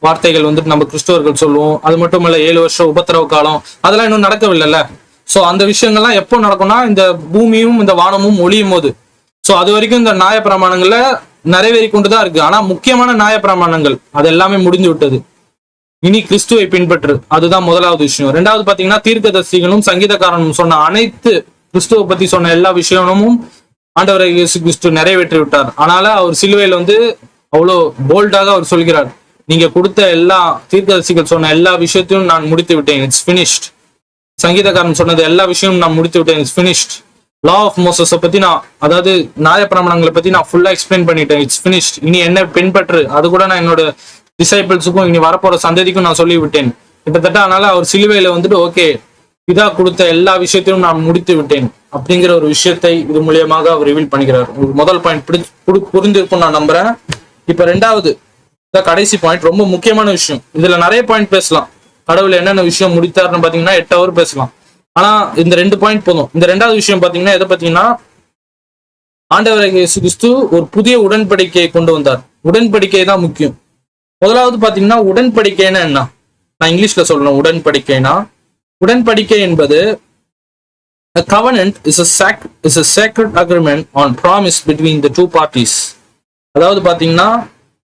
வார்த்தைகள் நம்ம கிறிஸ்தவர்கள் சொல்லுவோம். அது மட்டுமல்ல, 7 வருஷம் உபத்திரவ காலம், அதெல்லாம் இன்னும் நடக்கவில்லைல்ல. சோ அந்த விஷயங்கள்லாம் எப்போ நடக்கும்னா, இந்த பூமியும் இந்த வானமும் ஒளியும் போது. சோ அது வரைக்கும் இந்த நியாயப்பிரமாணங்கள்ல நிறைவேறி கொண்டுதான் இருக்கு. ஆனா முக்கியமான நியாயப்பிரமாணங்கள் அது எல்லாமே முடிந்து விட்டது. இனி கிறிஸ்துவை பின்பற்று. அதுதான் முதலாவது விஷயம். ரெண்டாவது பாத்தீங்கன்னா, தீர்க்கதரிசிகளும் சங்கீதக்காரனும் சொன்ன அனைத்து கிறிஸ்துவை பத்தி சொன்ன எல்லா விஷயமும் ஆண்டவரை இயேசு கிறிஸ்து நிறைவேற்றி விட்டார். ஆனால அவர் சிலுவையில் அவ்வளோ போல்டாக அவர் சொல்கிறார், நீங்க கொடுத்த எல்லா தீர்க்கதரிசிகள் சொன்ன எல்லா விஷயத்தையும் நான் முடித்து விட்டேன், இட்ஸ் பினிஷ்ட். சங்கீதக்காரன் சொன்னது எல்லா விஷயமும் நான் முடித்து விட்டேன், இட்ஸ் பினிஷ்ட். லா ஆஃப் மோசஸை பத்தி அதாவது நியாயப்பிரமாணங்களை பத்தி நான் ஃபுல்லா எக்ஸ்பிளைன் பண்ணிட்டேன், இட்ஸ் பினிஷ்ட். இனி என்ன பின்பற்று. அது கூட நான் என்னோட டிசைபிள்ஸுக்கும் இனி வரப்போற சந்ததிக்கும் நான் சொல்லிவிட்டேன் கிட்டத்தட்ட. அதனால அவர் சிலுவையில ஓகே, இதா கொடுத்த எல்லா விஷயத்தையும் நான் முடித்து விட்டேன் அப்படிங்கிற ஒரு விஷயத்தை இது மூலியமாக அவர் ரிவீல் பண்ணிக்கிறார். முதல் பாயிண்ட் புரிஞ்சிருக்கும் நான் நம்புறேன். இப்ப ரெண்டாவது கடைசி பாயிண்ட் ரொம்ப முக்கியமான விஷயம். இதுல நிறைய பாயிண்ட் பேசலாம். கடவுள் என்னென்ன விஷயம் முடித்தாருன்னு பாத்தீங்கன்னா 8 hours பேசலாம். ஆனா இந்த 2 பாயிண்ட் போதும். இந்த ரெண்டாவது விஷயம் பாத்தீங்கன்னா எதை பாத்தீங்கன்னா, ஆண்டவராகிய இயேசு கிறிஸ்து ஒரு புதிய உடன்படிக்கையை கொண்டு வந்தார். உடன்படிக்கை தான் முக்கியம். முதலாவது பாத்தீங்கன்னா, உடன்படிக்கைன்னா என்ன? நான் இங்கிலீஷ்ல சொல்றேன். உடன்படிக்கை என்பது a covenant is a sacred agreement on promise between the two parties. அதாவது பாத்தீங்கன்னா,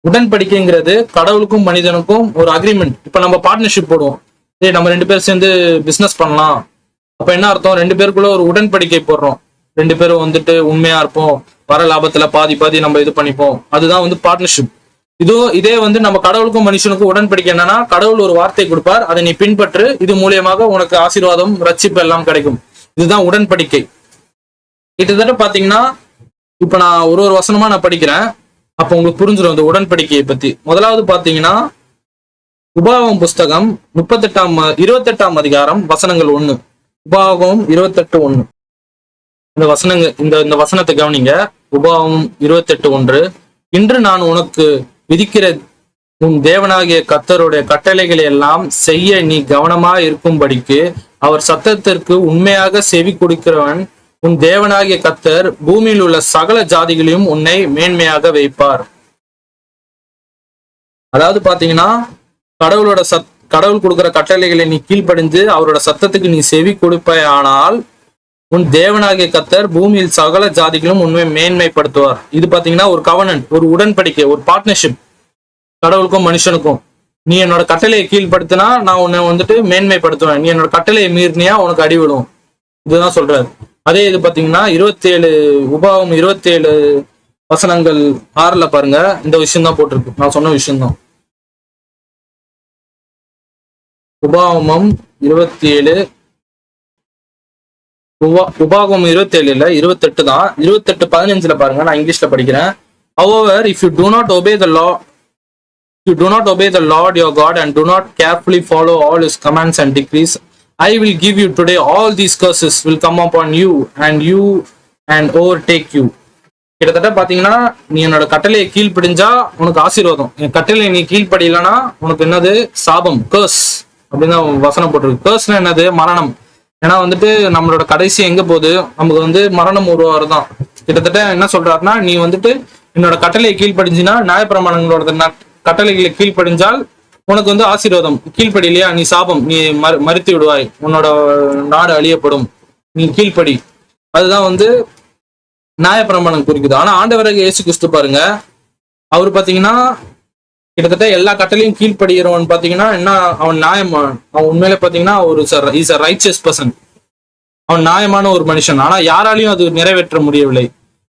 உடன்படிக்கைங்கிறது கடவுளுக்கும் மனிதனுக்கும் ஒரு அக்ரிமெண்ட். இப்ப நம்ம பார்ட்னர்ஷிப் போடுவோம், நம்ம 2 பேர் சேர்ந்து பிசினஸ் பண்ணலாம். அப்ப என்ன அர்த்தம்? 2 பேருக்குள்ள ஒரு உடன்படிக்கை போடுறோம். 2 பேரும் உண்மையா இருப்போம், வர லாபத்துல பாதி நம்ம இது பண்ணிப்போம். அதுதான் பார்ட்னர்ஷிப். இதே நம்ம கடவுளுக்கும் மனுஷனுக்கும் உடன்படிக்கை என்னன்னா, கடவுள் ஒரு வார்த்தை கொடுப்பார், அதை நீ பின்பற்று, இது மூலியமாக உனக்கு ஆசீர்வாதம், ரட்சிப்பு எல்லாம் கிடைக்கும். இதுதான் உடன்படிக்கை. கிட்டத்தட்ட பாத்தீங்கன்னா, இப்ப நான் ஒரு வசனமா நான் படிக்கிறேன், அப்ப உங்களுக்கு புரிஞ்சிடும் இந்த உடன்படிக்கையை பத்தி. முதலாவது பாத்தீங்கன்னா, உபாகமம் புஸ்தகம் 28ஆம் அதிகாரம் வசனங்கள் 1. உபாகமம் 28:1. இந்த வசனத்தை கவனிங்க. உபாகமம் 28:1. இன்று நான் உனக்கு விதிக்கிற உன் தேவனாகிய கர்த்தருடைய கட்டளைகளை எல்லாம் செய்ய நீ கவனமா இருக்கும்படிக்கு அவர் சத்தத்திற்கு உண்மையாக செவி கொடுக்கிறவன் உன் தேவனாகிய கர்த்தர் பூமியில் உள்ள சகல ஜாதிகளையும் உன்னை மேன்மையாக வைப்பார். அதாவது பாத்தீங்கன்னா கடவுள் கொடுக்கிற கட்டளைகளை நீ கீழ்ப்படிந்து அவரோட சத்தத்துக்கு நீ செவி கொடுப்பாயானால் உன் தேவனாகிய கர்த்தர் பூமியில் சகல ஜாதிகளும் உண்மை மேன்மைப்படுத்துவார். இது பாத்தீங்கன்னா ஒரு கவர்னன்ட், ஒரு உடன்படிக்கை, ஒரு பார்ட்னர்ஷிப் கடவுளுக்கும் மனுஷனுக்கும். நீ என்னோட கட்டளையை கீழ்படுத்தினா நான் உன்னை வந்துட்டு மேன்மைப்படுத்துவேன், நீ என்னோட கட்டளையை மீறினியா உனக்கு அடிவிடும். இதுதான் சொல்றாரு. அதே இது பாத்தீங்கன்னா 27 உபாகம் 27 வசனங்கள் 6 பாருங்க, இந்த விஷயம் தான் போட்டிருக்கு, நான் சொன்ன விஷயம்தான். உபாகமம் 27 உபாகமம் 27 இல்ல 28 தான். 28:15 பாருங்க, நான் இங்கிலீஷ்ல படிக்கிறேன். However, if you do not obey the law, you do not obey the Lord your God and do not carefully follow all his commands and decrees, I will give you today all these curses will come upon you and overtake you. கிட்டத்தட்ட பாத்தீங்கன்னா நீ என்னோட கட்டளையை கீழ்ப்படிஞ்சா உனக்கு ஆசீர்வாதம், என் கட்டளை நீ கீழ்ப்படியலன்னா உனக்கு என்னது சாபம், கர்ஸ் அப்படின்னு வசனம் போட்டிருக்கு. கர்ஸ்னா என்னது? மரணம். ஏன்னா வந்துட்டு நம்மளோட கடைசி எங்க போகுது, நமக்கு வந்து மரணம் உருவாருதான். கிட்டத்தட்ட என்ன சொல்றாருன்னா, நீ வந்துட்டு என்னோட கட்டளையை கீழ்ப்படிஞ்சினா, நியாயப்பிரமாணங்களோட கட்டளைகளை கீழ்ப்படிஞ்சால் உனக்கு வந்து ஆசீர்வாதம், கீழ்ப்படிலையா நீ சாபம், நீ மறுத்து விடுவாய், உன்னோட நாடு அழியப்படும், நீ கீழ்ப்படி. அதுதான் வந்து நியாயப்பிரமாணம் குறிக்குது. ஆனா ஆண்டவராகிய இயேசு கிறிஸ்து பாருங்க, அவர் பாத்தீங்கன்னா கிட்டத்தட்ட எல்லா கட்டளையும் கீழ்ப்படுகிறவன் பாத்தீங்கன்னா என்ன, அவன் நியாயமான, அவன் உண்மையில பாத்தீங்கன்னா ஒரு இஸ் அ ரைச்சஸ் பர்சன், அவன் நியாயமான ஒரு மனுஷன். ஆனா யாராலையும் அது நிறைவேற்ற முடியவில்லை,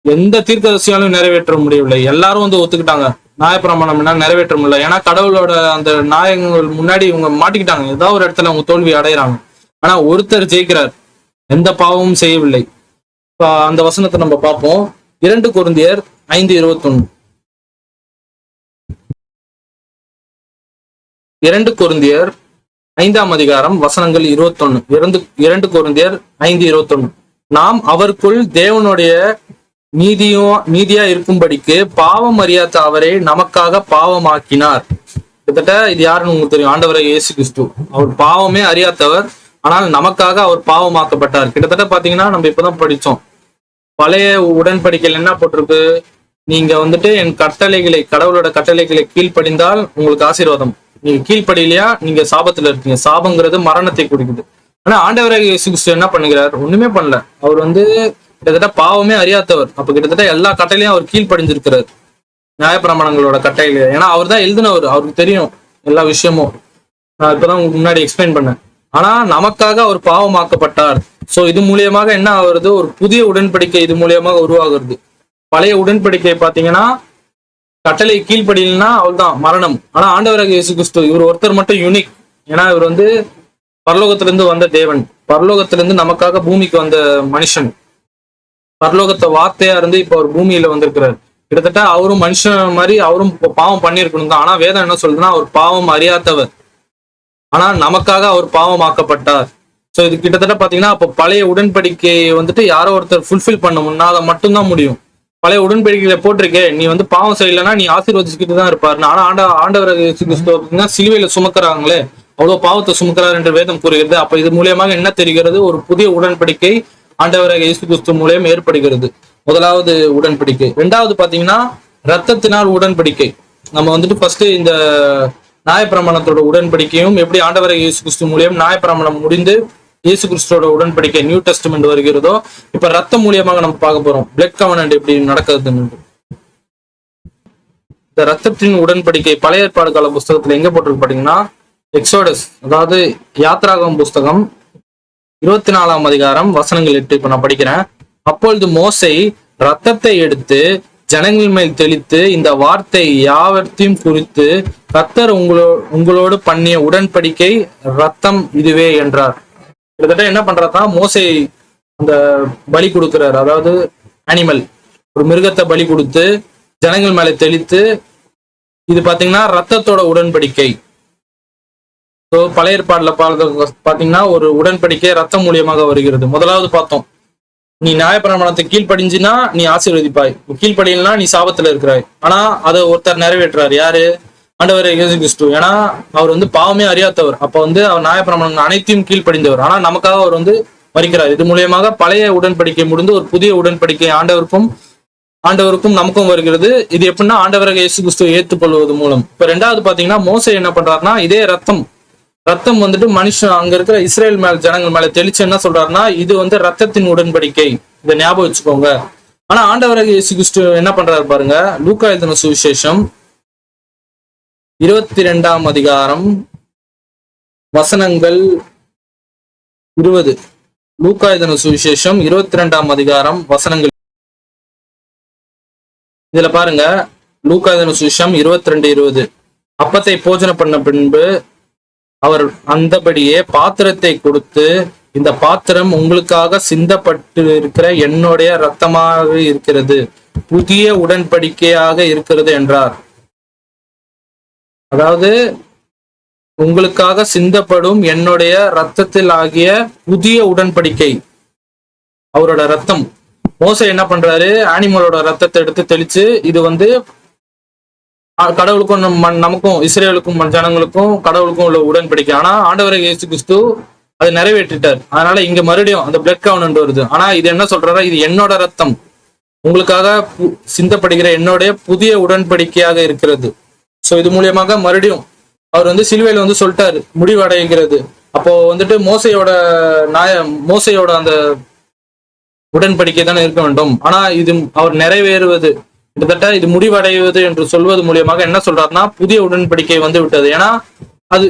எந்த தீர்க்கதரிசியாலும் நிறைவேற்ற முடியவில்லை. எல்லாரும் வந்து ஒத்துக்கிட்டாங்க நியாயப்பிரமாணம் என்ன நிறைவேற்ற முடியல. ஏன்னா கடவுளோட அந்த நியாயங்கள் முன்னாடி இவங்க மாட்டிக்கிட்டாங்க, ஏதாவது ஒரு இடத்துல அவங்க தோல்வி அடைகிறாங்க. ஆனா ஒருத்தர் ஜெயிக்கிறார், எந்த பாவமும் செய்யவில்லை. அந்த வசனத்தை நம்ம பார்ப்போம். 2 கொரிந்தியர் 5:21. 2 கொரிந்தியர் 5ஆம் அதிகாரம் வசனங்கள் 21. 2 கொரிந்தியர் 5:21. நாம் அவருக்குள் தேவனுடைய நீதியா இருக்கும்படிக்கு பாவம் அறியாத அவரை நமக்காக பாவமாக்கினார். கிட்டத்தட்ட இது யாருன்னு உங்களுக்கு தெரியும், ஆண்டவராகிய இயேசு கிறிஸ்து. அவர் பாவமே அறியாதவர், ஆனால் நமக்காக அவர் பாவமாக்கப்பட்டார். கிட்டத்தட்ட பாத்தீங்கன்னா நம்ம இப்பதான் படிச்சோம், பழைய உடன்படிக்கையில் என்ன போட்டிருக்கு, நீங்க வந்துட்டு என் கட்டளைகளை, கடவுளோட கட்டளைகளை கீழ்ப்படிந்தால் உங்களுக்கு ஆசீர்வாதம், நீங்க கீழ்ப்படியிலையா நீங்க சாபத்துல இருக்கீங்க. சாபங்கிறது மரணத்தை குறிக்குது. ஆனா ஆண்டவராகிய இயேசு கிறிஸ்து என்ன பண்ணுகிறார்? ஒண்ணுமே பண்ணல. அவர் வந்து கிட்டத்தட்ட பாவமே அறியாதவர். அப்ப கிட்டத்தட்ட எல்லா கட்டளையும் அவர் கீழ்ப்படிஞ்சிருக்கிறார், நியாயப்பிரமாணங்களோட கட்டளையில. ஏன்னா அவர் தான் எழுதினவர், அவருக்கு தெரியும் எல்லா விஷயமும். நான் இப்பதான் உங்களுக்கு முன்னாடி எக்ஸ்பிளைன் பண்ணேன். ஆனா நமக்காக அவர் பாவமாக்கப்பட்டார். சோ இது மூலியமாக என்ன ஆகுறது, ஒரு புதிய உடன்படிக்கை இது மூலியமாக உருவாகிறது. பழைய உடன்படிக்கை பாத்தீங்கன்னா கட்டளை கீழ்ப்படினா அவள்தான் மரணம். ஆனா ஆண்டவராகிய இயேசு கிறிஸ்து இவர் ஒருத்தர் மட்டும் யூனிக். ஏன்னா இவர் வந்து பரலோகத்திலிருந்து வந்த தேவன், பரலோகத்திலிருந்து நமக்காக பூமிக்கு வந்த மனுஷன், பரலோகத்தை வார்த்தையா இருந்து இப்ப அவர் பூமியில வந்திருக்கிறார். கிட்டத்தட்ட அவரும் மனுஷன் மாதிரி அவரும் பாவம் பண்ணியிருக்கணும் தான். ஆனா வேதம் என்ன சொல்றதுன்னா, அவர் பாவம் அறியாதவர், ஆனா நமக்காக அவர் பாவமாக்கப்பட்டார். சோ இது கிட்டத்தட்ட பாத்தீங்கன்னா அப்ப பழைய உடன்படிக்கையை வந்துட்டு யாரோ ஒருத்தர் ஃபுல்ஃபில் பண்ணணும்னா அதை மட்டும்தான் முடியும். பழைய உடன்படிக்கையில போட்டிருக்கே, நீ வந்து பாவம் செய்யலைன்னா நீ ஆசீர்வதிச்சுக்கிட்டு தான் இருப்பாரு. ஆனா ஆண்டவர் பார்த்தீங்கன்னா சிலுவையில சுமக்கிறாங்களே, அவ்வளவு பாவத்தை சுமக்கிறார் என்று வேதம் கூறுகிறது. அப்ப இது மூலியமாக என்ன தெரிகிறது, ஒரு புதிய உடன்படிக்கை ஆண்டவராகிய இயேசு கிறிஸ்து மூலியம் ஏற்படுகிறது. முதலாவது உடன்படிக்கை. 2வது பாத்தீங்கன்னா ரத்தத்தினால் உடன்படிக்கை. நம்ம வந்துட்டு ஃபர்ஸ்ட் இந்த நியாயப்பிரமாணத்தோட உடன்படிக்கையும் எப்படி ஆண்டவராகிய இயேசு கிறிஸ்து மூலியம் நியாயப்பிரமாணம் முடிந்து இயேசு கிறிஸ்துவோட உடன்படிக்கை நியூ டெஸ்டமெண்ட் வருகிறதோ, இப்ப ரத்தம் மூலியமாக நம்ம பார்க்க போறோம் பிளட் கவர்னன்ட் எப்படி நடக்குதுன்னு. இந்த ரத்தத்தின் உடன்படிக்கை பழைய ஏற்பாடு கால புஸ்தகத்துல எங்க போட்டிருக்கு பாத்தீங்கன்னா, எக்ஸோடஸ், அதாவது யாத்ராகமம் புஸ்தகம் 24ஆம் அதிகாரம் வசனங்கள் 8 இப்ப நான் படிக்கிறேன். அப்பொழுது மோசே ரத்தத்தை எடுத்து ஜனங்கள் மேல் தெளித்து, இந்த வார்த்தை யாவற்றையும் குறித்து கர்த்தர் உங்களோடு பண்ணிய உடன்படிக்கை ரத்தம் இதுவே என்றார். கிட்டத்தட்ட என்ன பண்றதா, மோசே அந்த பலி கொடுக்கிறார், அதாவது அனிமல், ஒரு மிருகத்தை பலி கொடுத்து ஜனங்கள் மேல தெளித்து, இது பாத்தீங்கன்னா ரத்தத்தோட உடன்படிக்கை. ஸோ பழைய ஏற்பாடுல பாத்தீங்கன்னா ஒரு உடன்படிக்கை ரத்தம் மூலியமாக வருகிறது. முதலாவது பார்த்தோம், நீ நியாயப்பிரமாணத்தை கீழ்ப்படிஞ்சினா நீ ஆசீர்வதிப்பாய், கீழ்ப்படினா நீ சாபத்துல இருக்கிறாய். ஆனா அதை ஒருத்தர் நிறைவேற்றார், யாரு? ஆண்டவர் இயேசு கிறிஸ்து. ஏன்னா அவர் வந்து பாவமே அறியாதவர். அப்ப வந்து அவர் நியாயப்பிரமாணங்கள் அனைத்தையும் கீழ்ப்படிந்தவர். ஆனா நமக்காக அவர் வந்து மரிக்கிறார். இது மூலியமாக பழைய உடன்படிக்கை முடிந்து ஒரு புதிய உடன்படிக்கை ஆண்டவருக்கும் நமக்கும் வருகிறது. இது எப்படின்னா ஆண்டவராக இயேசு கிறிஸ்துவை ஏற்றுக்கொள்வது மூலம். இப்ப ரெண்டாவது பாத்தீங்கன்னா மோசே என்ன பண்றாருன்னா, இதே ரத்தம் வந்துட்டு மனுஷன் அங்க இருக்கிற இஸ்ரேல் மேல ஜனங்கள் மேல தெளிச்சு என்ன சொல்றாருன்னா, இது வந்து ரத்தத்தின் உடன்படிக்கை, இதை ஞாபகம் வச்சுக்கோங்க. ஆனா ஆண்டவராக இயேசு கிறிஸ்து என்ன பண்றாரு பாருங்க. லூக்கா எழுதின சுவிசேஷம் 22ஆம் அதிகாரம் வசனங்கள் 20. லூக்கா எழுதின சுவிசேஷம் 22ஆம் அதிகாரம் வசனங்கள். இதுல பாருங்க, லூக்கா எழுதின சுவிசேஷம் 22:20. அப்பத்தை போஜன பண்ண பின்பு அவர் அந்தபடியே பாத்திரத்தை கொடுத்து, இந்த பாத்திரம் உங்களுக்காக சிந்தப்பட்டு இருக்கிற என்னுடைய இரத்தமாக இருக்கிறது, புதிய உடன்படிக்கையாக இருக்கிறது என்றார். அதாவது உங்களுக்காக சிந்தப்படும் என்னுடைய ரத்தத்தில் ஆகிய புதிய உடன்படிக்கை, அவரோட ரத்தம். மோசே என்ன பண்றாரு, ஆனிமலோட ரத்தத்தை எடுத்து தெளிச்சு, இது வந்து கடவுளுக்கும் நமக்கும் இஸ்ரேலுக்கும் ஜனங்களுக்கும் கடவுளுக்கும் உள்ள உடன்படிக்கை. ஆனா ஆண்டவரை இயேசு கிறிஸ்து அதை நிறைவேற்றிட்டார். அதனால இங்க மறுபடியும் அந்த பிளட் கவர்னன்ட் வருது. ஆனா இது என்ன சொல்றாரா, இது என்னோட ரத்தம், உங்களுக்காக சிந்தப்படுகிற என்னுடைய புதிய உடன்படிக்கையாக இருக்கிறது. சோ இது மூலியமாக மறுபடியும் அவர் வந்து சிலுவையில வந்து சொல்லிட்டாரு, முடிவடைகிறது. அப்போ வந்துட்டு மோசையோட அந்த உடன்படிக்கை தானே இருக்க வேண்டும். ஆனா இது அவர் நிறைவேறுவது, கிட்டத்தட்ட இது முடிவடைவது என்று சொல்வது மூலியமாக என்ன சொல்றாருன்னா, புதிய உடன்படிக்கை வந்து விட்டது. ஏன்னா அது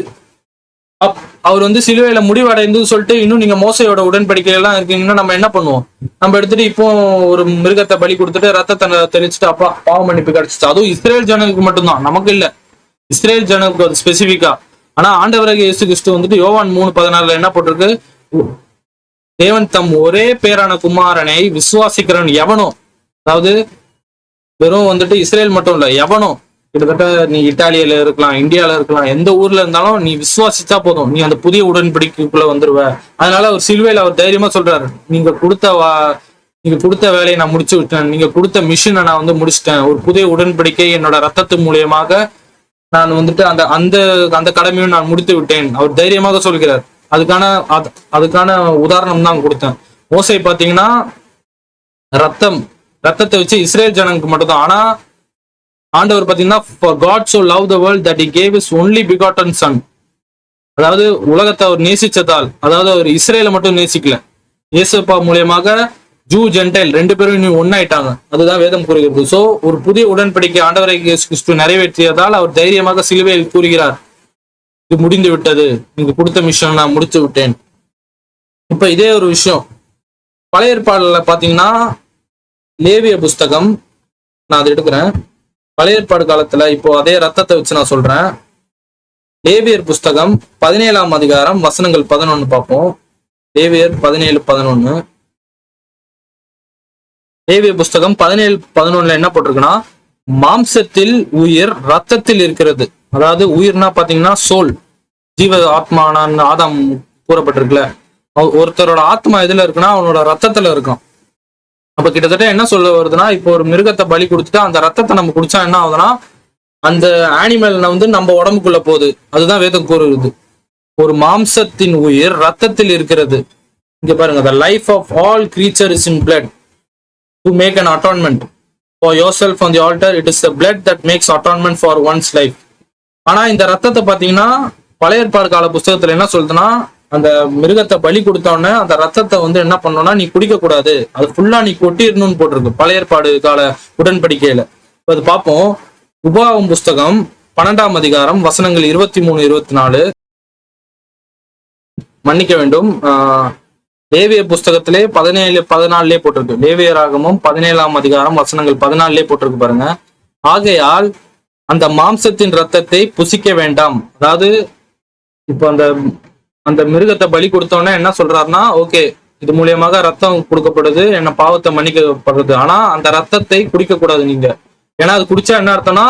அவர் வந்து சிலுவையில முடிவடைந்து சொல்லிட்டு, இன்னும் நீங்க மோசையோட உடன்படிக்கை எல்லாம் இருக்கீங்கன்னா நம்ம என்ன பண்ணுவோம், நம்ம எடுத்துட்டு இப்போ ஒரு மிருகத்தை பலி கொடுத்துட்டு ரத்தத்தை தெளிச்சுட்டு அப்பா பாவ மன்னிப்பு கிடைச்சிச்சு. அதுவும் இஸ்ரேல் ஜனங்களுக்கு மட்டும்தான், நமக்கு இல்ல, இஸ்ரேல் ஜனங்களுக்கு அது ஸ்பெசிபிக்கா. ஆனா ஆண்டவராக இயேசு கிறிஸ்து வந்துட்டு யோவான் 3:14 என்ன போட்டிருக்கு, தேவன் தம் ஒரே பேரான குமாரனை விசுவாசிக்கிறவன் எவனோ, அதாவது வெறும் வந்துட்டு இஸ்ரேல் மட்டும் இல்ல, எவனோ, கிட்டத்தட்ட நீ இத்தாலியில இருக்கலாம், இந்தியால இருக்கலாம், எந்த ஊர்ல இருந்தாலும் நீ விசுவாசிச்சா போதும், நீ அந்த புதிய உடன்படிக்கைக்குள்ள வந்துருவ. அதனால அவர் சிலுவையில் அவர் தைரியமா சொல்றாரு, நீங்க கொடுத்த வேலையை நான் முடிச்சு விட்டேன், நீங்க கொடுத்த மிஷினை நான் வந்து முடிச்சிட்டேன், ஒரு புதிய உடன்படிக்கை என்னோட ரத்தத்து மூலியமாக நான் வந்துட்டு அந்த அந்த அந்த கடமையும் நான் முடித்து விட்டேன், அவர் தைரியமாக சொல்கிறார். அதுக்கான உதாரணம் தான் கொடுத்தேன். மோசே பாத்தீங்கன்னா ரத்தத்தை வச்சு இஸ்ரேல் ஜனங்களுக்கு மட்டும்தான். ஆனா ஆண்டவர் பாத்தீங்கன்னா, for God so loved the world that he gave his only begotten son, அதாவது உலகத்தை அவர் நேசிச்சதால், அதாவது அவர் இஸ்ரேலை மட்டும் நேசிக்கல, இயேசுப்பா மூலியமாக ஜூ ஜென்டைல் ரெண்டு பேரும் இன்னும் ஒன்னாயிட்டாங்க. அதுதான் வேதம் கூறுகிறது. சோ ஒரு புதிய உடன்படிக்கை ஆண்டவரை இயேசு கிறிஸ்து நிறைவேற்றியதால் அவர் தைரியமாக சிலுவையில் கூறுகிறார், இது முடிந்து விட்டது, நீங்க கொடுத்த மிஷன் நான் முடித்து விட்டேன். இப்ப இதே ஒரு விஷயம் பழைய ஏற்பாடுல பாத்தீங்கன்னா, லேவிய புஸ்தகம், நான் அதை எடுக்கிறேன். பழைய ஏற்பாடு காலத்துல இப்போ அதே ரத்தத்தை வச்சு நான் சொல்றேன். லேவியர் புஸ்தகம் 17ஆம் அதிகாரம் வசனங்கள் 11 பார்ப்போம். லேவியர் 17:11. லேவியர் புஸ்தகம் 17:11 என்ன போட்டிருக்குன்னா, மாம்சத்தில் உயிர் ரத்தத்தில் இருக்கிறது. அதாவது உயிர்னா பாத்தீங்கன்னா சோல், ஜீவ ஆத்மானான்னு ஆதாம் கூறப்பட்டிருக்குல்ல, ஒருத்தரோட ஆத்மா எதுல இருக்குன்னா அவனோட ரத்தத்துல இருக்கும். அப்ப கிட்டத்தட்ட என்ன சொல்ல வருதுன்னா, இப்போ ஒரு மிருகத்தை பலி கொடுத்துட்டு அந்த ரத்தத்தை நம்ம குடிச்சா என்ன ஆகுதுன்னா, அந்த ஆனிமல் வந்து நம்ம உடம்புக்குள்ள போகுது. அதுதான் வேதம் கூறுகிறது, ஒரு மாம்சத்தின் உயிர் ரத்தத்தில் இருக்கிறது. இங்க பாருங்க, the life of all creature is in blood to make an atonement for yourself on the altar. It is the blood that makes atonement for one's life. ஆனா இந்த ரத்தத்தை பாத்தீங்கன்னா பழைய ஏற்பாடு கால புஸ்தகத்துல என்ன சொல்லுதுன்னா, அந்த மிருகத்தை பலி கொடுத்தோடனே அந்த ரத்தத்தை வந்து என்ன பண்ணணும்னா, நீ குடிக்க கூடாது, அது ஃபுல்லா நீ கொட்டிடணும்னு போட்டிருக்கு பழைய ஏற்பாடு கால உடன்படிக்கையில. அது பார்ப்போம். உபாகமம் புஸ்தகம் 12ஆம் அதிகாரம் வசனங்கள் 23-24. மன்னிக்க வேண்டும், லேவிய புஸ்தகத்திலே 17-14 போட்டிருக்கு. லேவியராகமும் 17ஆம் அதிகாரம் வசனங்கள் 14 போட்டிருக்கு பாருங்க. ஆகையால் அந்த மாம்சத்தின் ரத்தத்தை புசிக்க வேண்டாம். அதாவது இப்போ அந்த மிருகத்தை பலி கொடுத்தோன்னே என்ன சொல்றாருன்னா, ஓகே இது மூலியமாக ரத்தம் கொடுக்கப்படுது, என்ன பாவத்தை மன்னிக்கப்படுறது, ஆனா அந்த ரத்தத்தை குடிக்க கூடாது நீங்க. ஏன்னா அது குடிச்சா என்ன அர்த்தம்னா,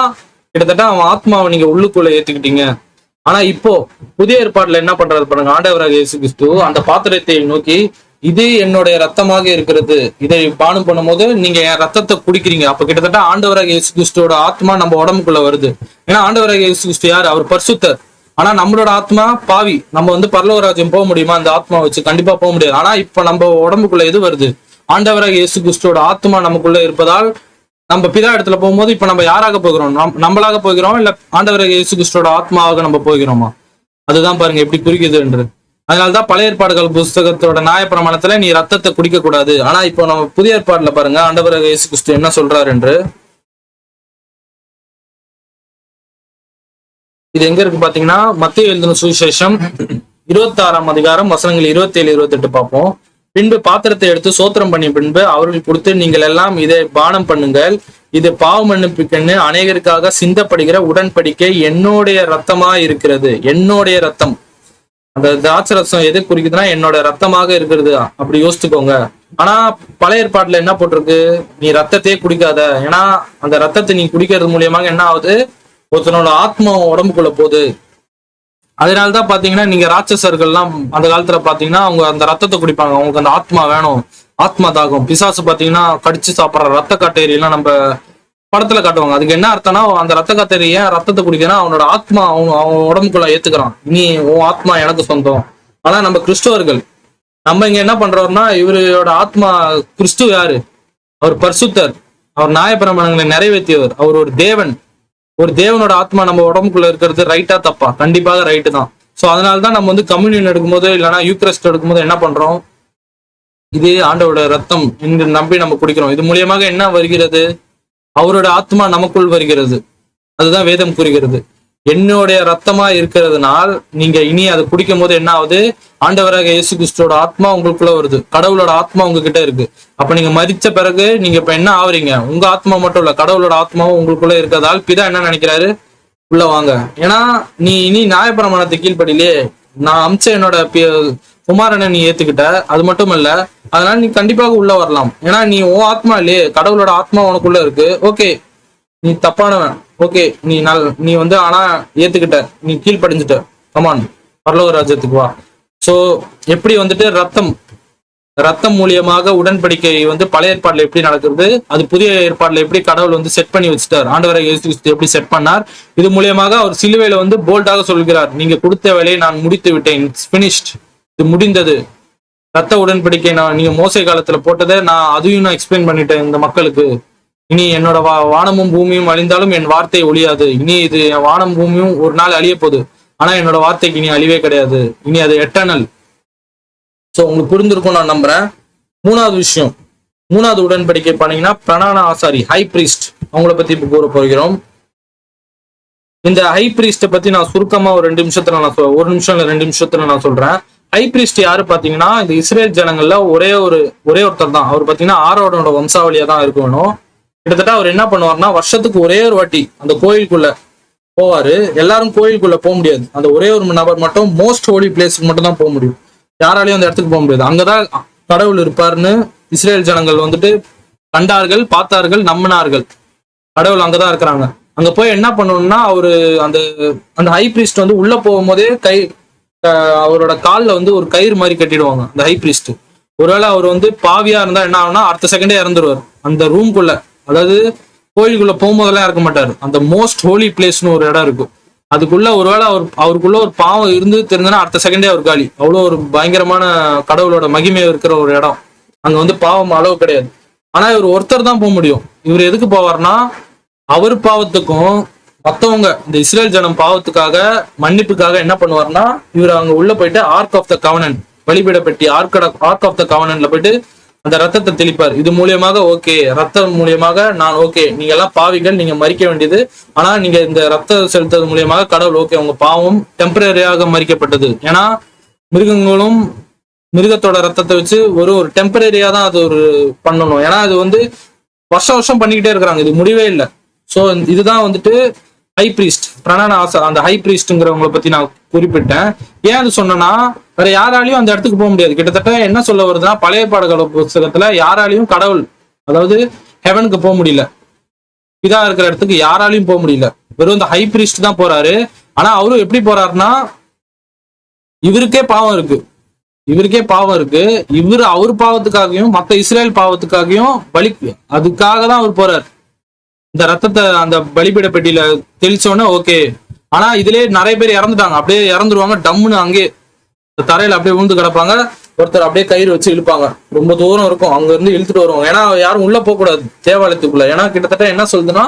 கிட்டத்தட்ட அவன் ஆத்மாவை நீங்க உள்ளுக்குள்ள ஏத்துக்கிட்டீங்க. ஆனா இப்போ புதிய ஏற்பாடுல என்ன பண்றது பாருங்க, ஆண்டவராக இயேசு கிறிஸ்து அந்த பாத்திரத்தை நோக்கி, இது என்னுடைய ரத்தமாக இருக்கிறது, இதை பானம் பண்ணும்போது நீங்க என் ரத்தத்தை குடிக்கிறீங்க. அப்ப கிட்டத்தட்ட ஆண்டவராக இயேசு கிறிஸ்துவோட ஆத்மா நம்ம உடம்புக்குள்ள வருது. ஏன்னா ஆண்டவராக இயேசு கிறிஸ்து யார்? அவர் பரிசுத்தர். ஆனா நம்மளோட ஆத்மா பாவி. நம்ம பரலோக ராஜ்யம் போக முடியுமா அந்த ஆத்மா வச்சு? கண்டிப்பா போக முடியாது. ஆனா இப்ப நம்ம உடம்புக்குள்ள எது வருது? ஆண்டவராக இயேசு கிறிஸ்துவோட ஆத்மா நமக்குள்ள இருப்பதால் நம்ம பிதா இடத்துல போகும்போது இப்ப நம்ம யாராக போகிறோம்? நம்மளாக போகிறோம், இல்ல ஆண்டவராக இயேசு கிறிஸ்துவோட ஆத்மாவாக நம்ம போகிறோமா? அதுதான் பாருங்க எப்படி குறிக்குது என்று. அதனாலதான் பழைய ஏற்பாடுகள் புஸ்தகத்தோட நியாயப்பிரமாணத்துல நீ ரத்தத்தை குடிக்க கூடாது. ஆனா இப்போ நம்ம புதிய ஏற்பாடுல பாருங்க ஆண்டவராக இயேசு கிறிஸ்து என்ன சொல்றாரு என்று. இது எங்க இருக்கு பாத்தீங்கன்னா மத்தேயு எழுதின சுவிசேஷம் 26ஆம் அதிகாரம் வசனங்கள் 27, 28 பார்ப்போம். பின்பு பாத்திரத்தை எடுத்து சோத்திரம் பண்ணிய பின்பு அவர்கள் கொடுத்து, நீங்கள் எல்லாம் இதை பானம் பண்ணுங்கள், இது பாவ மன்னிப்புக்கென்று அநேகருக்காக சிந்தப்படுகிற உடன்படிக்கை என்னுடைய ரத்தமா இருக்கிறது. என்னுடைய ரத்தம், அந்த திராட்சை ரசம் எது குறிக்குதுன்னா என்னோட ரத்தமாக இருக்கிறது. அப்படி யோசிச்சுக்கோங்க. ஆனா பழைய ஏற்பாட்டுல என்ன போட்டிருக்கு? நீ ரத்தத்தையே குடிக்காத. ஏன்னா அந்த ரத்தத்தை நீ குடிக்கிறது மூலியமாக என்ன ஆகுது? ஒருத்தனோட ஆத்மா உடம்புக்குள்ள போகுது. அதனாலதான் பாத்தீங்கன்னா நீங்க ராட்சசர்கள்லாம் அந்த காலத்துல பாத்தீங்கன்னா அவங்க அந்த ரத்தத்தை குடிப்பாங்க. அவங்களுக்கு அந்த ஆத்மா வேணும், ஆத்மா தாகம். பிசாசு பாத்தீங்கன்னா கடிச்சு சாப்பிட்ற ரத்த காட்டேரி எல்லாம் நம்ம படத்துல காட்டுவாங்க. அதுக்கு என்ன அர்த்தம்னா அந்த ரத்த காட்டேரி ஏன் ரத்தத்தை குடிக்கனா அவனோட ஆத்மா அவன் உடம்புக்குள்ள ஏத்துக்கிறான். நீ உன் ஆத்மா எனக்கு சொந்தம். ஆனா நம்ம கிறிஸ்தவர்கள் நம்ம இங்க என்ன பண்றோம்னா இவரோட ஆத்மா, கிறிஸ்து யாரு? அவர் பரிசுத்தர், அவர் நியாயப்பிரமாணங்களை நிறைவேற்றியவர், அவர் ஒரு தேவன். ஒரு தேவனோட ஆத்மா நம்ம உடம்புக்குள்ள இருக்கிறது ரைட்டா தப்பா? கண்டிப்பாக ரைட்டு தான். சோ அதனாலதான் நம்ம கம்யூனியன் எடுக்கும்போது இல்லைன்னா யூக்ரெஸ்ட் எடுக்கும்போது என்ன பண்றோம்? இது ஆண்டவரோட ரத்தம் என்று நம்பி நம்ம குடிக்கிறோம். இது மூலியமாக என்ன வருகிறது? அவரோட ஆத்மா நமக்குள் வருகிறது. அதுதான் வேதம் கூறுகிறது. என்னுடைய ரத்தமா இருக்கிறதுனால் நீங்க இனி அதை குடிக்கும் போது என்ன ஆகுது? ஆண்டவராக இயேசு கிறிஸ்துவோட ஆத்மா உங்களுக்குள்ள வருது. கடவுளோட ஆத்மா உங்ககிட்ட இருக்கு. அப்ப நீங்க மரிச்ச பிறகு நீங்க இப்ப என்ன ஆவறீங்க? உங்க ஆத்மா மட்டும் இல்ல, கடவுளோட ஆத்மாவும் உங்களுக்குள்ள இருக்கிறதால் பிதா என்ன நினைக்கிறாரு? உள்ள வாங்க. ஏன்னா நீ இனி நியாயப்பிரமாணத்தை கீழ்ப்படியிலே நான் அம்ச என்னோட குமாரனை நீ ஏத்துக்கிட்ட. அது மட்டும் இல்ல, அதனால நீ கண்டிப்பாக உள்ள வரலாம். ஏன்னா நீ உன் ஆத்மா இல்லையே, கடவுளோட ஆத்மா உனக்குள்ள இருக்கு. ஓகே, நீ தப்பானவன். ஓகே, நீ ஆனா ஏத்துக்கிட்ட, நீ கீழ்ப்படிஞ்சிட்ட. கமான், பரலோக ராஜ்யத்துக்கு வா. சோ எப்படி ரத்தம் மூலியமாக உடன்படிக்கை பழைய ஏற்பாடுல எப்படி நடக்கிறது, அது புதிய ஏற்பாடுல எப்படி கடவுள் செட் பண்ணி வச்சுட்டார், ஆண்டவரை எப்படி செட் பண்ணார். இது மூலியமாக அவர் சிலுவையில போல்டாக சொல்கிறார், நீங்க கொடுத்த வேலையை நான் முடித்து விட்டேன், இட்ஸ் பினிஷ்ட், இது முடிந்தது. ரத்த உடன்படிக்கை நீங்க மோசை காலத்துல போட்டதை அதையும் நான் எக்ஸ்பிளைன் பண்ணிட்டேன் இந்த மக்களுக்கு. இனி என்னோட வானமும் பூமியும் அழிந்தாலும் என் வார்த்தை ஒழியாது. இனி இது வானம் பூமியும் ஒரு நாள் அழிய போகுது, ஆனா என்னோட வார்த்தைக்கு இனி அழிவே கிடையாது. இனி அது எட்டர்னல். சோ உங்களுக்கு புரிஞ்சிருக்கும் நான் நம்புறேன். மூணாவது விஷயம், மூணாவது உடன்படிக்கை பண்ணீங்கன்னா பிரதான ஆசாரி, ஹை பிரீஸ்ட், அவங்கள பத்தி இப்ப கூற போகிறோம். இந்த ஹை பிரீஸ்ட பத்தி நான் சுருக்கமா ஒரு 2 நிமிஷத்துல ஒரு நிமிஷம் இல்ல 2 நிமிஷத்துல நான் சொல்றேன். ஹை பிரீஸ்ட் யாரு பாத்தீங்கன்னா இந்த இஸ்ரேல் ஜனங்கள்ல ஒரே ஒருத்தர் தான். அவர் பாத்தீங்கன்னா ஆரோனோட வம்சாவளியா தான் இருக்கணும். கிட்டத்தட்ட அவர் என்ன பண்ணுவார்னா வருஷத்துக்கு ஒரே ஒரு வாட்டி அந்த கோயிலுக்குள்ள போவாரு. எல்லாரும் கோயிலுக்குள்ள போக முடியாது. அந்த ஒரே ஒரு நபர் மட்டும் மோஸ்ட் ஹோலி பிளேஸுக்கு மட்டும் தான் போக முடியும். யாராலையும் அந்த இடத்துக்கு போக முடியாது. அங்கதான் கடவுள் இருப்பாருன்னு இஸ்ரேல் ஜனங்கள் கண்டார்கள், பார்த்தார்கள், நம்பினார்கள். கடவுள் அங்கதான் இருக்கிறாங்க. அங்க போய் என்ன பண்ணணும்னா அவரு அந்த ஹை பிரீஸ்ட் உள்ள போகும்போதே அவரோட காலில் ஒரு கயிறு மாதிரி கட்டிடுவாங்க அந்த ஹை பிரீஸ்ட். ஒருவேளை அவர் பாவியா இருந்தா என்ன ஆகும்னா அடுத்த செகண்டே இறந்துருவார் அந்த ரூம்குள்ள. அதாவது கோயிலுக்குள்ள போகும்போதெல்லாம் இறக்க மாட்டாரு. அந்த மோஸ்ட் ஹோலி பிளேஸ்னு ஒரு இடம் இருக்கும். அதுக்குள்ள ஒருவேளை அவருக்குள்ள ஒரு பாவம் இருந்து தெரிஞ்சனா அடுத்த செகண்டே அவர் காலி. அவ்வளோ ஒரு பயங்கரமான கடவுளோட மகிமை இருக்கிற ஒரு இடம். அங்க பாவம் அளவு கிடையாது. ஆனா இவர் ஒருத்தர் தான் போக முடியும். இவர் எதுக்கு போவார்னா அவர் பாவத்துக்கும் மத்தவங்க இந்த இஸ்ரேல் ஜனம் பாவத்துக்காக மன்னிப்புக்காக என்ன பண்ணுவார்னா இவர் அங்க உள்ள போயிட்டு ஆர்க் ஆஃப் த கவனன்ட், பலிபீட பெட்டி, ஆர்க் ஆஃப் த கவனன்ட்ல போயிட்டு அந்த ரத்தத்தை தெளிப்பார். இது மூலியமாக ஓகே, ரத்தம் மூலியமாக நான் ஓகே, நீங்க எல்லாம் பாவிகள், நீங்க மறிக்க வேண்டியது, ஆனா நீங்க இந்த ரத்தம் செலுத்துறது மூலியமாக கடவுள் ஓகே, உங்க பாவம் டெம்பரரியாக மறிக்கப்பட்டது. ஏன்னா மிருகத்தோட ரத்தத்தை வச்சு ஒரு டெம்பரரியா தான் அது ஒரு பண்ணணும். ஏன்னா அது வருஷம் வருஷம் பண்ணிக்கிட்டே இருக்கிறாங்க, இது முடிவே இல்லை. சோ இதுதான் ஹை பிரீஸ்ட், பிரணான ஆசை. அந்த ஹை பிரீஸ்ட்ங்கிறவங்களை பத்தி நான் குறிப்பிட்டேன். ஏன் அது சொன்னா வேற யாராலையும் அந்த இடத்துக்கு போக முடியாது. கிட்டத்தட்ட என்ன சொல்ல வருதுன்னா பழைய பாடல்கள புத்தகத்துல யாராலையும் கடவுள் அதாவது ஹெவனுக்கு போக முடியல, இதா இருக்கிற இடத்துக்கு யாராலையும் போக முடியல. வெறும் இந்த ஹை பிரீஸ்ட் தான் போறாரு. ஆனா அவரும் எப்படி போறாருன்னா இவருக்கே பாவம் இருக்கு. இவருக்கே பாவம் இருக்கு, இவரு அவர் பாவத்துக்காகவும் மத்த இஸ்ரேல் பாவத்துக்காகவும் பலி, அதுக்காக தான் அவர் போறார். இந்த ரத்தத்தை அந்த பலிபீட பெட்டியில தெளிச்சோன்னே ஓகே. ஆனா இதுலயே நிறைய பேர் இறந்துட்டாங்க, அப்படியே இறந்துருவாங்க, டம்முன்னு அங்கேயே தரையில அப்படியே விழுந்து கிடப்பாங்க. ஒருத்தர் அப்படியே கயிறு வச்சு இழுப்பாங்க, ரொம்ப தூரம் இருக்கும், அங்க இருந்து இழுத்துட்டு வருவாங்க. ஏன்னா யாரும் உள்ள போக கூடாது தேவாலயத்துக்குள்ள. ஏன்னா கிட்டத்தட்ட என்ன சொல்லுதுன்னா,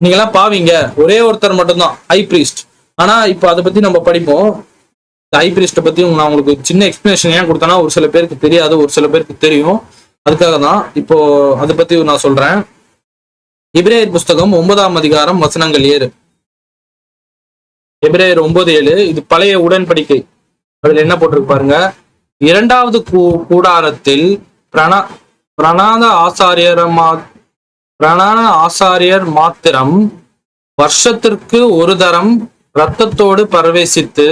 நீங்க எல்லாம் பாவீங்க, ஒரே ஒருத்தர் மட்டும்தான் ஹை பிரீஸ்ட். ஆனா இப்ப அதை பத்தி நம்ம படிப்போம். ஹை பிரீஸ்ட பத்தி நான் உங்களுக்கு சின்ன எக்ஸ்பிளேஷன் ஏன் கொடுத்தேன்னா, ஒரு சில பேருக்கு தெரியாது, ஒரு சில பேருக்கு தெரியும். அதுக்காக தான் இப்போ அதை பத்தி நான் சொல்றேன். எபிரேயர் புஸ்தகம் 9ஆம் அதிகாரம் வசனங்கள் 7. எபிரேயர் 9:7. இது பழைய உடன்படிக்கை. அதுல என்ன போட்டிருக்கு பாருங்க. இரண்டாவது கூடாரத்தில் பிரணாத ஆசாரியர் மாத்திரம் வருஷத்திற்கு ஒரு தரம் இரத்தத்தோடு பிரவேசித்து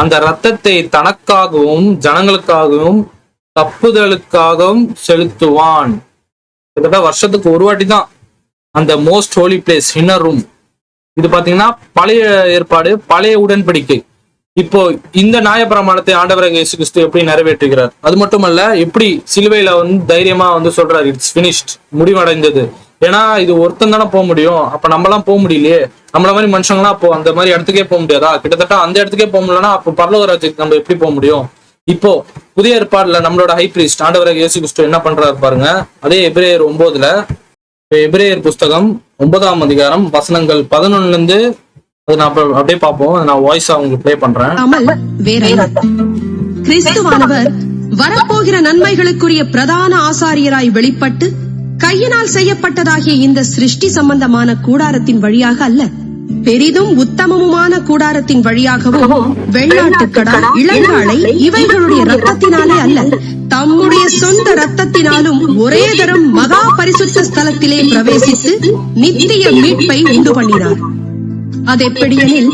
அந்த இரத்தத்தை தனக்காகவும் ஜனங்களுக்காகவும் தப்புதலுக்காகவும் செலுத்துவான். கிட்டத்தட்ட வருஷத்துக்கு ஒரு வாட்டி தான் அந்த most Holi place, inner room. இது பாத்தீங்கன்னா பழைய ஏற்பாடு, பழைய உடன்படிக்கை. இப்போ இந்த நியாயப்பிரமாணத்தை ஆண்டவராகிய இயேசு கிறிஸ்து எப்படி நிறைவேற்றுகிறார், அது மட்டுமல்ல எப்படி சிலுவையில தைரியமா சொல்றாரு, இட்ஸ் பினிஷ்ட், முடிவடைந்தது. ஏன்னா இது ஒருத்தன் தானே போக முடியும், அப்ப நம்மளாம் போக முடியலையே, நம்மள மாதிரி மனுஷங்களாம் அப்போ அந்த மாதிரி இடத்துக்கே போக முடியாதா? கிட்டத்தட்ட அந்த இடத்துக்கே போக முடியலன்னா அப்போ பரலோக ராஜ்யத்துக்கு நம்ம எப்படி போக முடியும்? இப்போ புதிய ஏற்பாடுல நம்மளோட ஹை பிரீஸ்ட் ஆண்டவராகிய இயேசு கிறிஸ்து என்ன பண்றாரு பாருங்க. அதே எபிரேயர் 9ல, எபிரேயர் புஸ்தகம் 9ஆம் அதிகாரம் வசனங்கள் 11ல இருந்து அது நான் அப்படியே பார்ப்போம். நான் வாய்ஸா உங்களுக்கு ப்ளே பண்றேன். கிறிஸ்துவானவர் வரப்போகிற நன்மைகளுக்குரிய பிரதான ஆசாரியராய் வெளிப்பட்டு கையினால் செய்யப்பட்டதாகிய இந்த சிருஷ்டி சம்பந்தமான கூடாரத்தின் வழியாக அல்ல, பெரிதும் உத்தமமுமான கூடாரத்தின் வழியாகவும் வெள்ளாட்டுக்கடா, இளங்காளை இவைகளுடைய ரத்தத்தினாலே அல்ல, தம்முடைய சொந்த ரத்தத்தினாலும் ஒரே தரம் மகா பரிசுத்த ஸ்தலத்திலே பிரவேசித்து நித்திய மீட்பை உண்டு பண்ணினார். அதெப்படியெனில்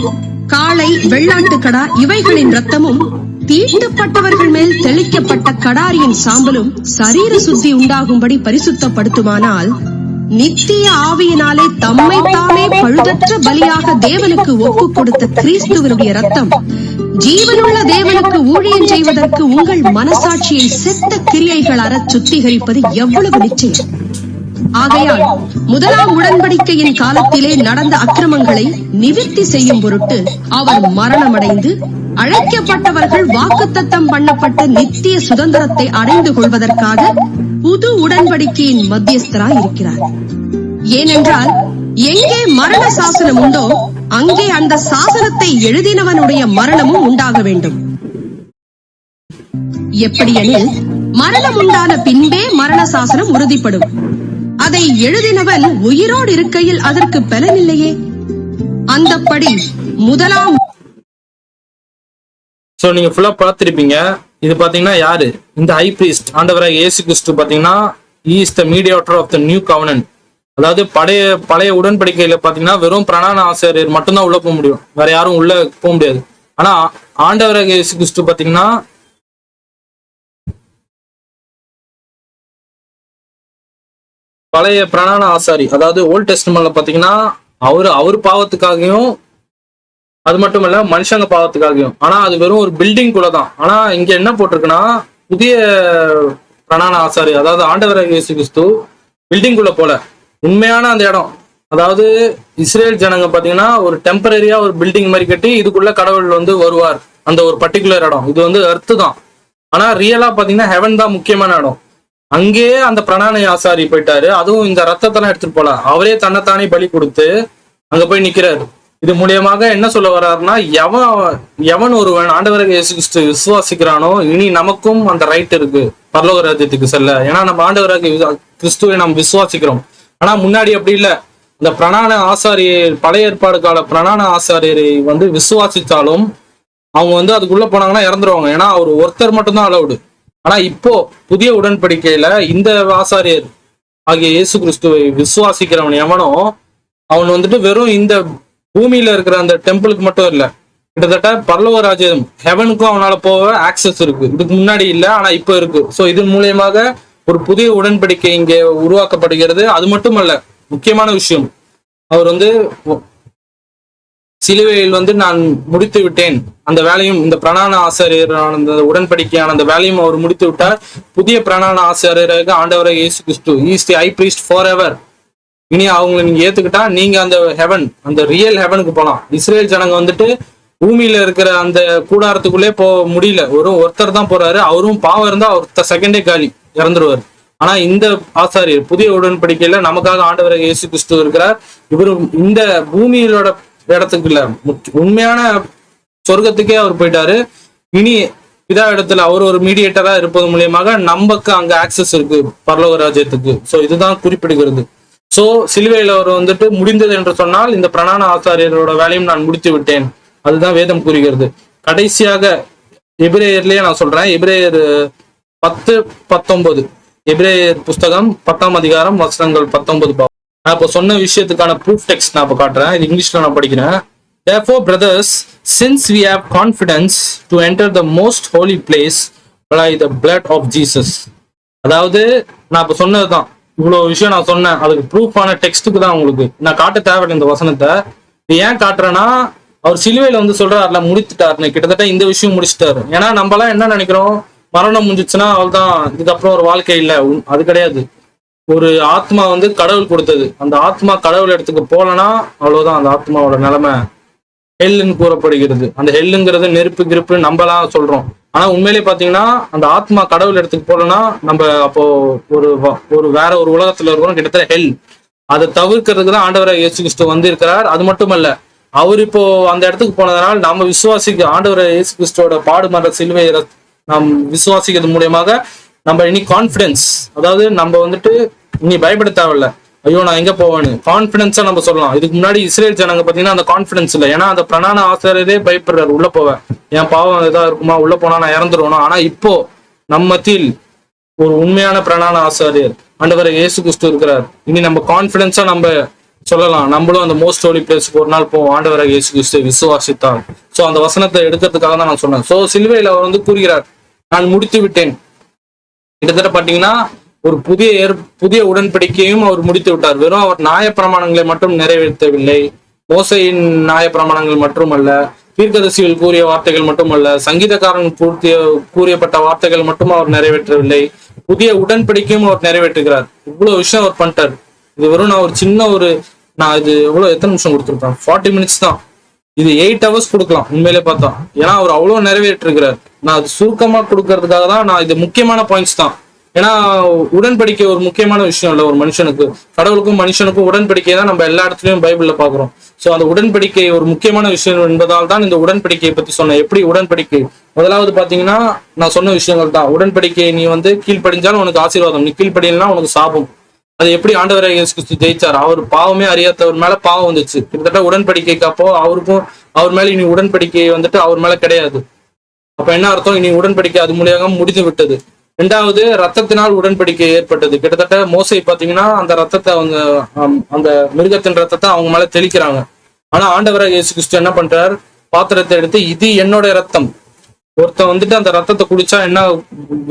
காளை, வெள்ளாட்டுக்கடா இவைகளின் ரத்தமும் தீட்டப்பட்டவர்கள் மேல் தெளிக்கப்பட்ட கடாரியின் சாம்பலும் சரீர சுத்தி உண்டாகும்படி பரிசுத்தப்படுத்துமானால், நித்திய ஆவியினாலே தம்மை தாமே பழுதற்ற பலியாக தேவனுக்கு ஒப்பு கொடுத்த கிறிஸ்துவனுடைய ரத்தம் ஜீவனுள்ள தேவனுக்கு ஊழியம் செய்வதற்கு உங்கள் மனசாட்சியை செத்த கிரியைகள் அற சுத்திகரிப்பது எவ்வளவு நிச்சயம். ஆகையால் முதலாம் உடன்படிக்கையின் காலத்திலே நடந்த அக்கிரமங்களை நிவர்த்தி செய்யும் பொருட்டு அவர் மரணமடைந்து அழைக்கப்பட்டவர்கள் வாக்குத்தத்தம் பண்ணப்பட்ட நித்திய சுதந்திரத்தை அடைந்து கொள்வதற்காக புது உடன்படிக்கையின் மத்தியஸ்தராய் இருக்கிறார். ஏனென்றால் எங்கே மரண சாசனம் உண்டோ அங்கே அந்த சாசனத்தை எழுதினவனுடைய மரணமும் உண்டாக வேண்டும். எப்படியெனில் மரணம் உண்டான பின்பே மரண சாசனம் உறுதிப்படும். அதை எழுதினவன் உயிரோடு இருக்கையில் அதற்கு பலனில்லையே. அந்தப்படி முதலாம் சோ நீங்க ஃபுல்லா பார்த்திருப்பீங்க. இது பாத்தீங்கன்னா யாரு? இந்த ஹை பிரீஸ்ட் ஆண்டவராகிய இயேசு கிறிஸ்து பாத்தீங்கன்னா he is the mediator of the new covenant. அதாவது பழைய உடன்படிக்கையில பாத்தீங்கன்னா வெறும் பிரணான ஆசாரியர் மட்டும்தான் உள்ள போக முடியும், வேற யாரும் உள்ள போக முடியாது. ஆனா ஆண்டவராகிய இயேசு கிறிஸ்து பாத்தீங்கன்னா பழைய பிரணான ஆசாரி, அதாவது ஓல்ட் டெஸ்டமென்ட்ல பாத்தீங்கன்னா அவர் பாவத்துக்காகவும் அது மட்டும் இல்ல மனுஷங்க பாவத்துக்காகவும். ஆனா அது வெறும் ஒரு பில்டிங் கூட தான். ஆனா இங்க என்ன போட்டிருக்குன்னா புதிய பிரணான ஆசாரி, அதாவது ஆண்டவராகிய இயேசு கிறிஸ்து பில்டிங் குள்ள போல உண்மையான அந்த இடம். அதாவது இஸ்ரேல் ஜனங்க பாத்தீங்கன்னா ஒரு டெம்பரரியா ஒரு பில்டிங் மாதிரி கட்டி இதுக்குள்ள கடவுள் வருவார், அந்த ஒரு பர்டிகுலர் இடம். இது எர்த்து தான். ஆனா ரியலா பாத்தீங்கன்னா ஹெவன் தான் முக்கியமான இடம். அங்கேயே அந்த பிரணான ஆசாரி போயிட்டாரு. அதுவும் இந்த ரத்தத்தெல்லாம் எடுத்துட்டு போல அவரே தன்னைத்தானே பலி கொடுத்து அங்க போய் நிக்கிறாரு. இது மூலியமாக என்ன சொல்ல வர்றாருன்னா, எவன் ஒருவன் ஆண்டவராகிய இயேசு கிறிஸ்து விசுவாசிக்கிறானோ இனி நமக்கும் அந்த ரைட் இருக்கு பரலோக ராஜ்யத்துக்கு செல்ல. ஏன்னா நம்ம ஆண்டவராகிய கிறிஸ்துவை நம்ம விசுவாசிக்கிறோம். ஆனா முன்னாடி அப்படி இல்லை. இந்த பிரணான ஆசாரியர், பழைய ஏற்பாடு கால பிரணான ஆசாரியரை விசுவாசித்தாலும் அவங்க அதுக்குள்ள போனாங்கன்னா இறந்துருவாங்க. ஏன்னா அவர் ஒருத்தர் மட்டும்தான் அலவுடு. ஆனா இப்போ புதிய உடன்படிக்கையில இந்த ஆசாரியர் ஆகிய இயேசு கிறிஸ்துவை விசுவாசிக்கிறவன் எவனோ அவன் வெறும் இந்த பூமியில இருக்கிற அந்த டெம்பிளுக்கு மட்டும் இல்ல, கிட்டத்தட்ட பரலோக ராஜ்யம் ஹெவனுக்கும் அவனால போக ஆக்சஸ் இருக்கு. இதுக்கு முன்னாடி இல்ல, ஆனா இப்போ இருக்கு. சோ இதன் மூலியமாக ஒரு புதிய உடன்படிக்கை இங்கே உருவாக்கப்படுகிறது. அது மட்டுமல்ல, முக்கியமான விஷயம், அவர் சிலுவையில் வந்து நான் முடித்து விட்டேன் அந்த வேலையும், இந்த பிரணான ஆசாரியரான அந்த உடன்படிக்கையான அந்த வேலையும் அவர் முடித்து விட்டார். புதிய பிரணான ஆசாரியராக ஆண்டவரை இயேசு கிறிஸ்து is the high priest forever. இனி அவங்களை நீங்க ஏத்துக்கிட்டா நீங்க அந்த ஹெவன், அந்த ரியல் ஹெவனுக்கு போலாம். இஸ்ரேல் ஜனங்க வந்துட்டு பூமியில இருக்கிற அந்த கூடாரத்துக்குள்ளே முடியல, ஒருத்தர் தான் போறாரு. அவரும் பாவம் இருந்தா அவர் செகண்டே காலி, இறந்துருவாரு. ஆனா இந்த ஆசாரியர் புதிய உடன்படிக்கையில நமக்காக ஆண்டவரை இயேசு கிறிஸ்து இருக்கிறார். இவரு இந்த பூமியிலோட இடத்துக்கு இல்ல, உண்மையான சொர்க்கத்துக்கே அவர் போயிட்டாரு. இனி பிதா இடத்துல அவர் ஒரு மீடியேட்டரா இருப்பது மூலியமாக நமக்கு அங்க ஆக்சஸ் இருக்கு பரலோக ராஜ்யத்துக்கு. சோ இதுதான் குறிப்பிடுகிறது. சோ சிலுவையில் அவர் வந்துட்டு முடிந்தது என்று சொன்னால் இந்த பிரணான ஆசாரியரோட வேலையும் நான் முடித்து விட்டேன், அதுதான் வேதம் கூறுகிறது. கடைசியாக எபிரேயர்லயே நான் சொல்றேன், எபிரேயர் 10:19, எபிரேயர் புஸ்தகம் 10ஆம் அதிகாரம் வசனங்கள் 19. நான் இப்போ சொன்ன விஷயத்துக்கான ப்ரூஃப் டெக்ஸ்ட் நான் இப்போ காட்டுறேன். இது இங்கிலீஷ்ல நான் படிக்கிறேன். Therefore, brothers, since we have confidence to enter the most holy place by the blood of Jesus. அதாவது நான் இப்போ சொன்னதுதான், இவ்வளவு விஷயம் நான் சொன்னேன், அதுக்கு ப்ரூஃபான டெக்ஸ்ட்டுக்கு தான் உங்களுக்கு நான் காட்ட தேவையில்லை இந்த வசனத்தை. இது ஏன் காட்டுறேன்னா, அவர் சிலுவையில வந்து சொல்றாருல முடித்துட்டாருன்னு, கிட்டத்தட்ட இந்த விஷயம் முடிச்சுட்டாரு. ஏன்னா நம்ம எல்லாம் என்ன நினைக்கிறோம், மரணம் முடிஞ்சிச்சுன்னா அவள்தான், இதுக்கப்புறம் ஒரு வாழ்க்கை இல்லை. அது கிடையாது. ஒரு ஆத்மா வந்து கடவுள் கொடுத்தது, அந்த ஆத்மா கடவுள் இடத்துக்கு போலனா அவ்வளவுதான், அந்த ஆத்மாவோட நிலைமை ஹெல்லுன்னு கூறப்படுகிறது. அந்த ஹெல்லுங்கிறது நெருப்பு கிருப்பு நம்மலாம் சொல்றோம். ஆனா உண்மையிலேயே பாத்தீங்கன்னா அந்த ஆத்மா கடவுள் இடத்துக்கு போலனா நம்ம அப்போ ஒரு வேற ஒரு உலகத்துல இருக்கிறோம், கிட்டத்தட்ட ஹெல். அதை தவிர்க்கிறதுக்கு தான் ஆண்டவரை இயேசு கிறிஸ்து வந்து இருக்கிறார். அது மட்டும் அல்ல, அவர் இப்போ அந்த இடத்துக்கு போனதுனால நம்ம விசுவாசிக்க ஆண்டவரை இயேசு கிறிஸ்துவோட பாடுமன்ற சிலுவையை நாம் விசுவாசிக்கிறது மூலியமாக நம்ம இனி கான்பிடன்ஸ், அதாவது நம்ம வந்துட்டு இனி பயப்பட தேவையில்ல, ஐயோ நான் எங்க போவேன்னு கான்பிடன்ஸா நம்ம சொல்லலாம். இதுக்கு முன்னாடி இஸ்ரேல் ஜனங்க பாத்தீங்கன்னா அந்த கான்பிடன்ஸ் இல்லை. ஏன்னா அந்த பிரணான ஆசிரியரே பயப்படுறாரு, உள்ள போவேன் என் பாவம் இதா இருக்குமா, உள்ள போனா நான் இறந்துருவணும். ஆனா இப்போ நம்ம மத்தியில் ஒரு உண்மையான பிரணான ஆசாரியர் ஆண்டவரை இயேசு கிறிஸ்து இருக்கிறார். இனி நம்ம கான்பிடன்ஸா நம்ம சொல்லலாம், நம்மளும் அந்த மோஸ்ட் ஹோலி பிளேஸ்க்கு ஒரு நாள் போவோம் ஆண்டவரை இயேசு கிறிஸ்து விசுவாசித்தால். சோ அந்த வசனத்தை எடுக்கிறதுக்காக தான் நான் சொன்னேன். சோ சிலுவையில் அவர் வந்து கூறுகிறார், நான் முடித்து விட்டேன். கிட்டத்தட்ட பாத்தீங்கன்னா ஒரு புதிய உடன்படிக்கையும் அவர் முடித்து விட்டார். வெறும் அவர் நியாயப்பிரமாணங்களை மட்டும் நிறைவேற்றவில்லை, மோசையின் நியாயப்பிரமாணங்கள் மட்டுமல்ல, தீர்க்கதரிசிகள் கூறிய வார்த்தைகள் மட்டுமல்ல, சங்கீதக்காரன் கூறியப்பட்ட வார்த்தைகள் மட்டும் அவர் நிறைவேற்றவில்லை, புதிய உடன்படிக்கையும் அவர் நிறைவேற்றுகிறார். இவ்வளவு விஷயம் அவர் பண்ணிட்டார். இது வெறும் நான் ஒரு சின்ன நான் இது எத்தனை நிமிஷம் கொடுத்துருப்பேன், 40 மினிட்ஸ் தான். இது 8 ஹவர்ஸ் கொடுக்கலாம் உண்மையிலே பார்த்தா. ஏன்னா அவர் அவ்வளவு நிறைவேற்றிருக்கிறார். நான் அது சுருக்கமா கொடுக்கறதுக்காக தான் நான் இது முக்கியமான பாயிண்ட்ஸ் தான். ஏன்னா உடன்படிக்கை ஒரு முக்கியமான விஷயம் இல்லை ஒரு மனுஷனுக்கு. கடவுளுக்கும் மனுஷனுக்கும் உடன்படிக்கை தான் நம்ம எல்லா இடத்துலயும் பைபிள்ல பாக்குறோம். சோ அந்த உடன்படிக்கை ஒரு முக்கியமான விஷயம் என்பதால் தான் இந்த உடன்படிக்கையை பத்தி சொன்னேன். எப்படி உடன்படிக்கை, முதலாவது பாத்தீங்கன்னா நான் சொன்ன விஷயங்கள் தான். உடன்படிக்கையை நீ வந்து கீழ்ப்படிஞ்சாலும் உனக்கு ஆசீர்வாதம், நீ கீழ்ப்படினா உனக்கு சாபம். அது எப்படி ஆண்டவரை இயேசு கிறிஸ்து ஜெயிச்சார், அவர் பாவமே அறியாதவர் மேல பாவம் வந்துச்சு. கிட்டத்தட்ட உடன்படிக்கைக்கு அப்போ அவருக்கும் அவர் மேல இனி உடன்படிக்கை வந்துட்டு அவர் மேல கிடையாது. அப்ப என்ன அர்த்தம், இனி உடன்படிக்கை அது மூலியமாக முடிந்து விட்டது. ரெண்டாவது, ரத்தத்தினால் உடன்படிக்கை ஏற்பட்டது. கிட்டத்தட்ட மோசை பாத்தீங்கன்னா அந்த ரத்தத்தை அந்த மிருகத்தின் ரத்தத்தை அவங்க மேல தெளிக்கிறாங்க. ஆனா ஆண்டவராக இயேசு கிறிஸ்து என்ன பண்றார், பாத்திரத்தை எடுத்து இது என்னோட ரத்தம். ஒருத்தன் வந்துட்டு அந்த ரத்தத்தை குடிச்சா என்ன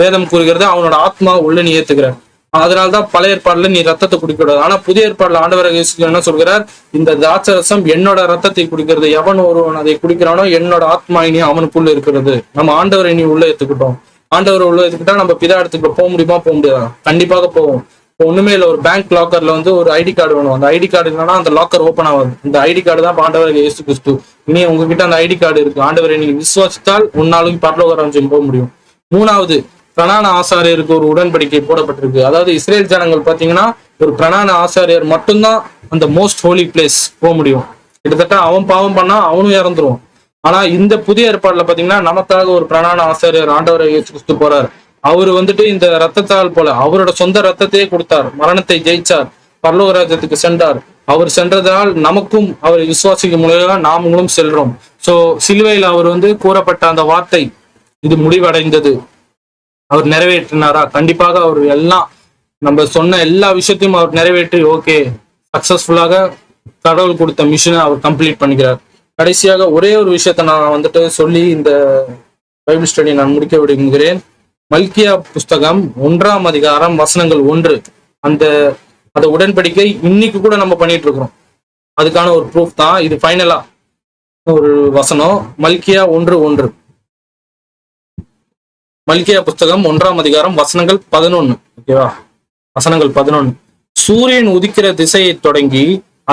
வேதம் கூறுகிறது, அவனோட ஆத்மா உள்ள நீ ஏத்துக்கிறார். அதனால்தான் பழைய ஏற்பாடுல நீ ரத்தத்தை குடிக்கூடாது. ஆனா புதிய ஏற்பாடுல ஆண்டவராக இயேசு என்ன சொல்கிறார், இந்த திராட்சை ரசம் என்னோட ரத்தத்தை குடிக்கிறது, எவன் ஒருவன் அதை குடிக்கிறானோ என்னோட ஆத்மா இனி அவனுக்குள்ள இருக்கிறது. நம்ம ஆண்டவரை இனி உள்ள ஏத்துக்கிட்டோம். ஆண்டவர் உள்ள ஏத்துக்கிட்டா நம்ம பிதா இடத்துக்கு போக முடியுமா, போக முடியாது, கண்டிப்பாக போவோம். இப்போ ஒண்ணுமே இல்லை, ஒரு பேங்க் லாக்கர்ல வந்து ஒரு ஐடி கார்டு வேணும். அந்த ஐடி கார்டு இல்லைன்னா அந்த லாக்கர் ஓப்பன் ஆகாது. இந்த ஐடி கார்டு தான் ஆண்டவராக இயேசு கிறிஸ்து. இனி உங்ககிட்ட அந்த ஐடி கார்டு இருக்கு, ஆண்டவரை நீங்க விசுவாசித்தால் உன்னாலும் பரலோக ராஜ்யம் போக முடியும். மூணாவது, பிரணான ஆசாரியருக்கு ஒரு உடன்படிக்கை போடப்பட்டிருக்கு. அதாவது இஸ்ரேல் ஜனங்கள் பாத்தீங்கன்னா ஒரு பிரணான ஆசாரியர் மட்டும்தான் அந்த மோஸ்ட் ஹோலி பிளேஸ் போக முடியும். கிட்டத்தட்ட அவன் பாவம் பண்ணா அவனும் இறந்துருவான். ஆனா இந்த புதிய ஏற்பாடுல பாத்தீங்கன்னா நமக்காக ஒரு பிரணான ஆசாரியர் ஆண்டவரை இயேசு கிறிஸ்து போறார். அவரு வந்துட்டு இந்த ரத்தத்தால் போல அவரோட சொந்த ரத்தத்தையே கொடுத்தார், மரணத்தை ஜெயிச்சார், பரலோக ராஜ்யத்துக்கு சென்றார். அவர் சென்றதால் நமக்கும் அவர் விசுவாசிக்கும் மூலமாக நாமளும் செல்றோம். சோ சிலுவையில் அவர் வந்து கூறப்பட்ட அந்த வார்த்தை இது முடிவடைந்தது, அவர் நிறைவேற்றினாரா? கண்டிப்பாக அவர் எல்லாம் நம்ம சொன்ன எல்லா விஷயத்தையும் அவர் நிறைவேற்றி ஓகே சக்சஸ்ஃபுல்லாக கடவுள் கொடுத்த மிஷனை அவர் கம்ப்ளீட் பண்ணிக்கிறார். கடைசியாக ஒரே ஒரு விஷயத்த நான் வந்துட்டு சொல்லி இந்த பைபிள் ஸ்டடி நான் முடிக்க விடுகிறேன். மல்கியா புஸ்தகம் 1ஆம் அதிகாரம் வசனங்கள் 1, அந்த உடன்படிக்கை இன்னைக்கு கூட நம்ம பண்ணிட்டு இருக்கிறோம். அதுக்கான ஒரு ப்ரூஃப் தான் இது. ஃபைனலா ஒரு வசனம் மல்கியா 1:1. மல்கியா புஸ்தகம் 1ஆம் அதிகாரம் வசனங்கள் 11. ஓகேவா? வசனங்கள் 11. சூரியன் உதிக்கிற திசையை தொடங்கி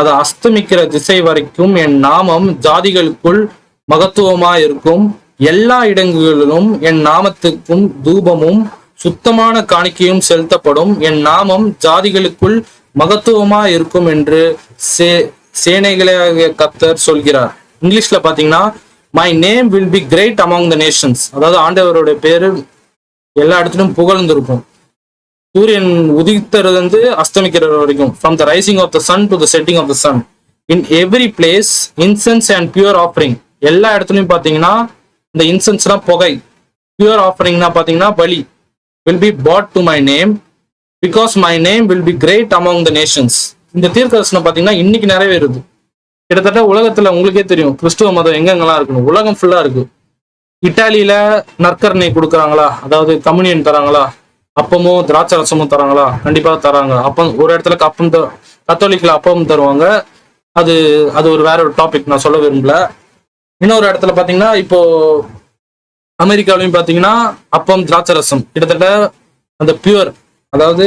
அது அஸ்தமிக்கிற திசை வரைக்கும் என் நாமம் ஜாதிகளுக்குள் மகத்துவமாயிருக்கும். எல்லா இடங்களிலும் என் நாமத்துக்கும் தூபமும் சுத்தமான காணிக்கையும் செலுத்தப்படும். என் நாமம் ஜாதிகளுக்குள் மகத்துவமா இருக்கும் என்று சேனைகளாகிய கர்த்தர் சொல்கிறார். இங்கிலீஷ்ல பாத்தீங்கன்னா my name will be great among the nations. அதாவது ஆண்டவருடைய பேரு எல்லா இடத்துலயும் புகழ்ந்திருக்கும். சூரியன் உதிக்கிறது அஸ்தமிக்கிற வரைக்கும், from the rising of the sun to the setting of the sun. In every place incense and pure offering. எல்லா இடத்துலயும் பாத்தீங்கன்னா இந்த இன்சென்ஸ்னா புகை, பியூர் ஆஃபரிங்னா பாத்தீங்கன்னா பலி. Will be put to my name because my name will be great among the nations. இந்த தீர்க்கதரிசனம் பாத்தீங்கன்னா இன்னைக்கு நிறைவேறுது. கிட்டத்தட்ட உலகத்துல உங்களுக்கே தெரியும் கிறிஸ்துவ மதம் எங்கெங்கெல்லாம் இருக்கணும், உலகம் ஃபுல்லா இருக்கு. இட்டாலியில நற்கரணை கொடுக்குறாங்களா, அதாவது கம்யூனியன் தராங்களா, அப்பமும் திராட்சை ரசமும் தராங்களா? கண்டிப்பா தராங்க. அப்பம் ஒரு இடத்துல கத்தோலிக்ல அப்பம் தருவாங்க. அது அது ஒரு வேற ஒரு டாபிக், நான் சொல்ல விரும்பல. இன்னொரு இடத்துல பாத்தீங்கன்னா இப்போ அமெரிக்காவிலையும் பாத்தீங்கன்னா அப்பம் திராட்சை ரசம் கிட்டத்தட்ட அந்த பியூர், அதாவது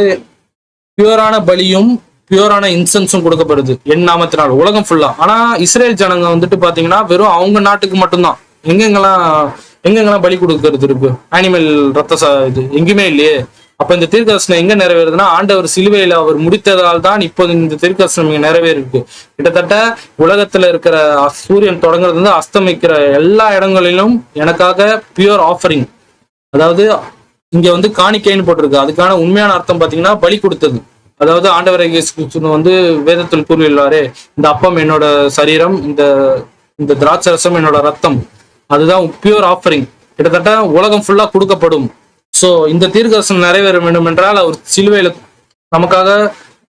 பியூரான பலியும் பியூரான இன்சென்ஸும் கொடுக்கப்படுது என் நாமத்தினால் உலகம் ஃபுல்லா. ஆனா இஸ்ரேல் ஜனங்க வந்துட்டு பாத்தீங்கன்னா வெறும் அவங்க நாட்டுக்கு மட்டும்தான். எங்கெங்கெல்லாம் பலி கொடுக்கறது இருக்கு, அனிமல் ரத்த இது எங்கேயுமே இல்லையே. அப்ப இந்த தீர்க்கதரிசனம் எங்க நிறைவேறுதுன்னா ஆண்டவர் சிலுவையில அவர் முடித்ததால் தான் இப்போ இந்த தீர்க்கதரிசனம் இங்க நிறைவேறிருக்கு. கிட்டத்தட்ட உலகத்துல இருக்கிற சூரியன் தொடங்குறது அஸ்தமிக்கிற எல்லா இடங்களிலும் எனக்காக பியூர் ஆஃபரிங், அதாவது இங்க காணிக்கைன்னு போட்டிருக்கு. அதுக்கான உண்மையான அர்த்தம் பாத்தீங்கன்னா பலி கொடுத்தது. அதாவது ஆண்டவர் வேதத்தில் கூறியுள்ளாரே, இந்த அப்பம் என்னோட சரீரம், இந்த திராட்சை ரசம் என்னோட ரத்தம், அதுதான் பியூர் ஆஃபரிங். கிட்டத்தட்ட உலகம் ஃபுல்லா கொடுக்கப்படும். சோ இந்த தீர்க்கதரிசனம் நிறைவேற வேண்டும் என்றால் அவர் சிலுவையில நமக்காக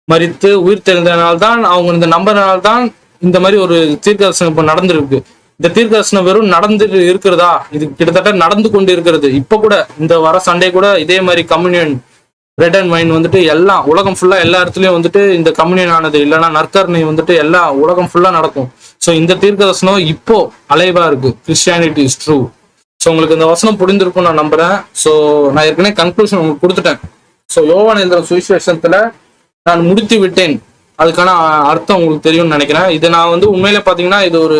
மரித்து உயிர் தெரிந்தனால்தான், அவங்க இந்த நம்பர்னால்தான் இந்த மாதிரி ஒரு தீர்க்கதரிசனம் இப்ப நடந்திருக்கு. இந்த தீர்க்கதரிசனம் வெறும் நடந்து இருக்கிறதா? இது கிட்டத்தட்ட நடந்து கொண்டு இருக்கிறது. இப்ப கூட இந்த வர சண்டே கூட இதே மாதிரி கம்யூனியன் ரெட் அண்ட் வைன் எல்லாம் உலகம் ஃபுல்லா எல்லா இடத்துலயும் இந்த கம்யூனியன் ஆனது இல்லைன்னா நற்கரணை எல்லா உலகம் ஃபுல்லா நடக்கும். ஸோ இந்த தீர்க்கதரிசனம் இப்போ அலைவா இருக்கு. Christianity is true. ஸோ உங்களுக்கு இந்த வசனம் புரிந்திருக்கும் நான் நம்புறேன். ஸோ நான் ஏற்கனவே கன்க்ளூஷன் உங்களுக்கு கொடுத்துட்டேன். ஸோ யோவான் எழுதுற சுவிசேஷத்துல நான் முடித்து விட்டேன், அதுக்கான அர்த்தம் உங்களுக்கு தெரியும்னு நினைக்கிறேன். இதை நான் உண்மையிலே பாத்தீங்கன்னா இது ஒரு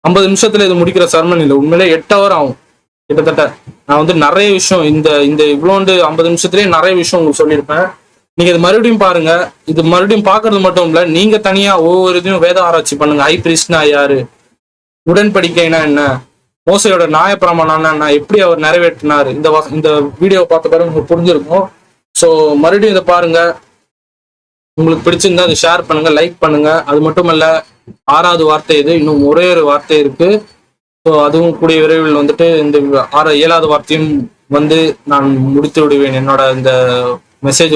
50 நிமிஷத்துல இது முடிக்கிற சர்மன் இல்லை, உண்மையிலே 8 hour ஆகும் கிட்டத்தட்ட. நான் நிறைய விஷயம் இந்த இவ்வளோண்டு 50 நிமிஷத்துலயே நிறைய விஷயம் உங்களுக்கு சொல்லியிருப்பேன். நீங்க இது மறுபடியும் பாருங்க. இது மறுபடியும் பாக்குறது மட்டும் இல்ல, நீங்க தனியா ஒவ்வொரு இதையும் வேத ஆராய்ச்சி பண்ணுங்க. ஹை பிரீஸ்ட்னா யாரு, உடன்படிக்கைனா என்ன, மோசையோட நியாயப்பிரமாணம்னா என்ன, எப்படி அவர் நிறைவேற்றினார், இந்த வீடியோ பார்த்த பிறகு உங்களுக்கு புரிஞ்சிருக்கும். ஸோ மறுபடியும் இதை பாருங்க. உங்களுக்கு பிடிச்சிருந்தா அதை ஷேர் பண்ணுங்க, லைக் பண்ணுங்க. அது மட்டும் இல்ல, 6வது வார்த்தை இது, இன்னும் ஒரே ஒரு வார்த்தை இருக்கு. ஸோ அதுவும் கூடிய விரைவில் இந்த 7வது வார்த்தையும் நான் முடித்து விடுவேன். என்னோட இந்த மெசேஜ்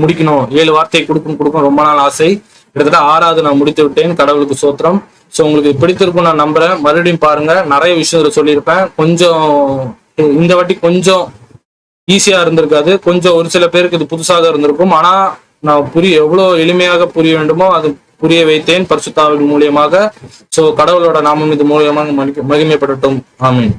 முடிக்கணும். 7 வார்த்தையை கொடுக்கும் ரொம்ப நாள் ஆசை. கிட்டத்தட்ட 6வது நான் முடித்து விட்டேன். கடவுளுக்கு சோத்திரம். ஸோ உங்களுக்கு பிடித்திருக்கும் நான் நம்புறேன். மறுபடியும் பாருங்க, நிறைய விஷயம் சொல்லியிருப்பேன். கொஞ்சம் இந்த வாட்டி கொஞ்சம் ஈஸியா இருந்திருக்காது, கொஞ்சம் ஒரு சில பேருக்கு இது புதுசாக இருந்திருக்கும். ஆனா நான் எவ்வளவு எளிமையாக புரிய வேண்டுமோ அது புரிய வைத்தேன் பரிசுத்த ஆவியின் மூலியமாக. சோ கடவுளோட நாமம் இது மூலியமாக மகிமைப்படட்டும். ஆமீன்.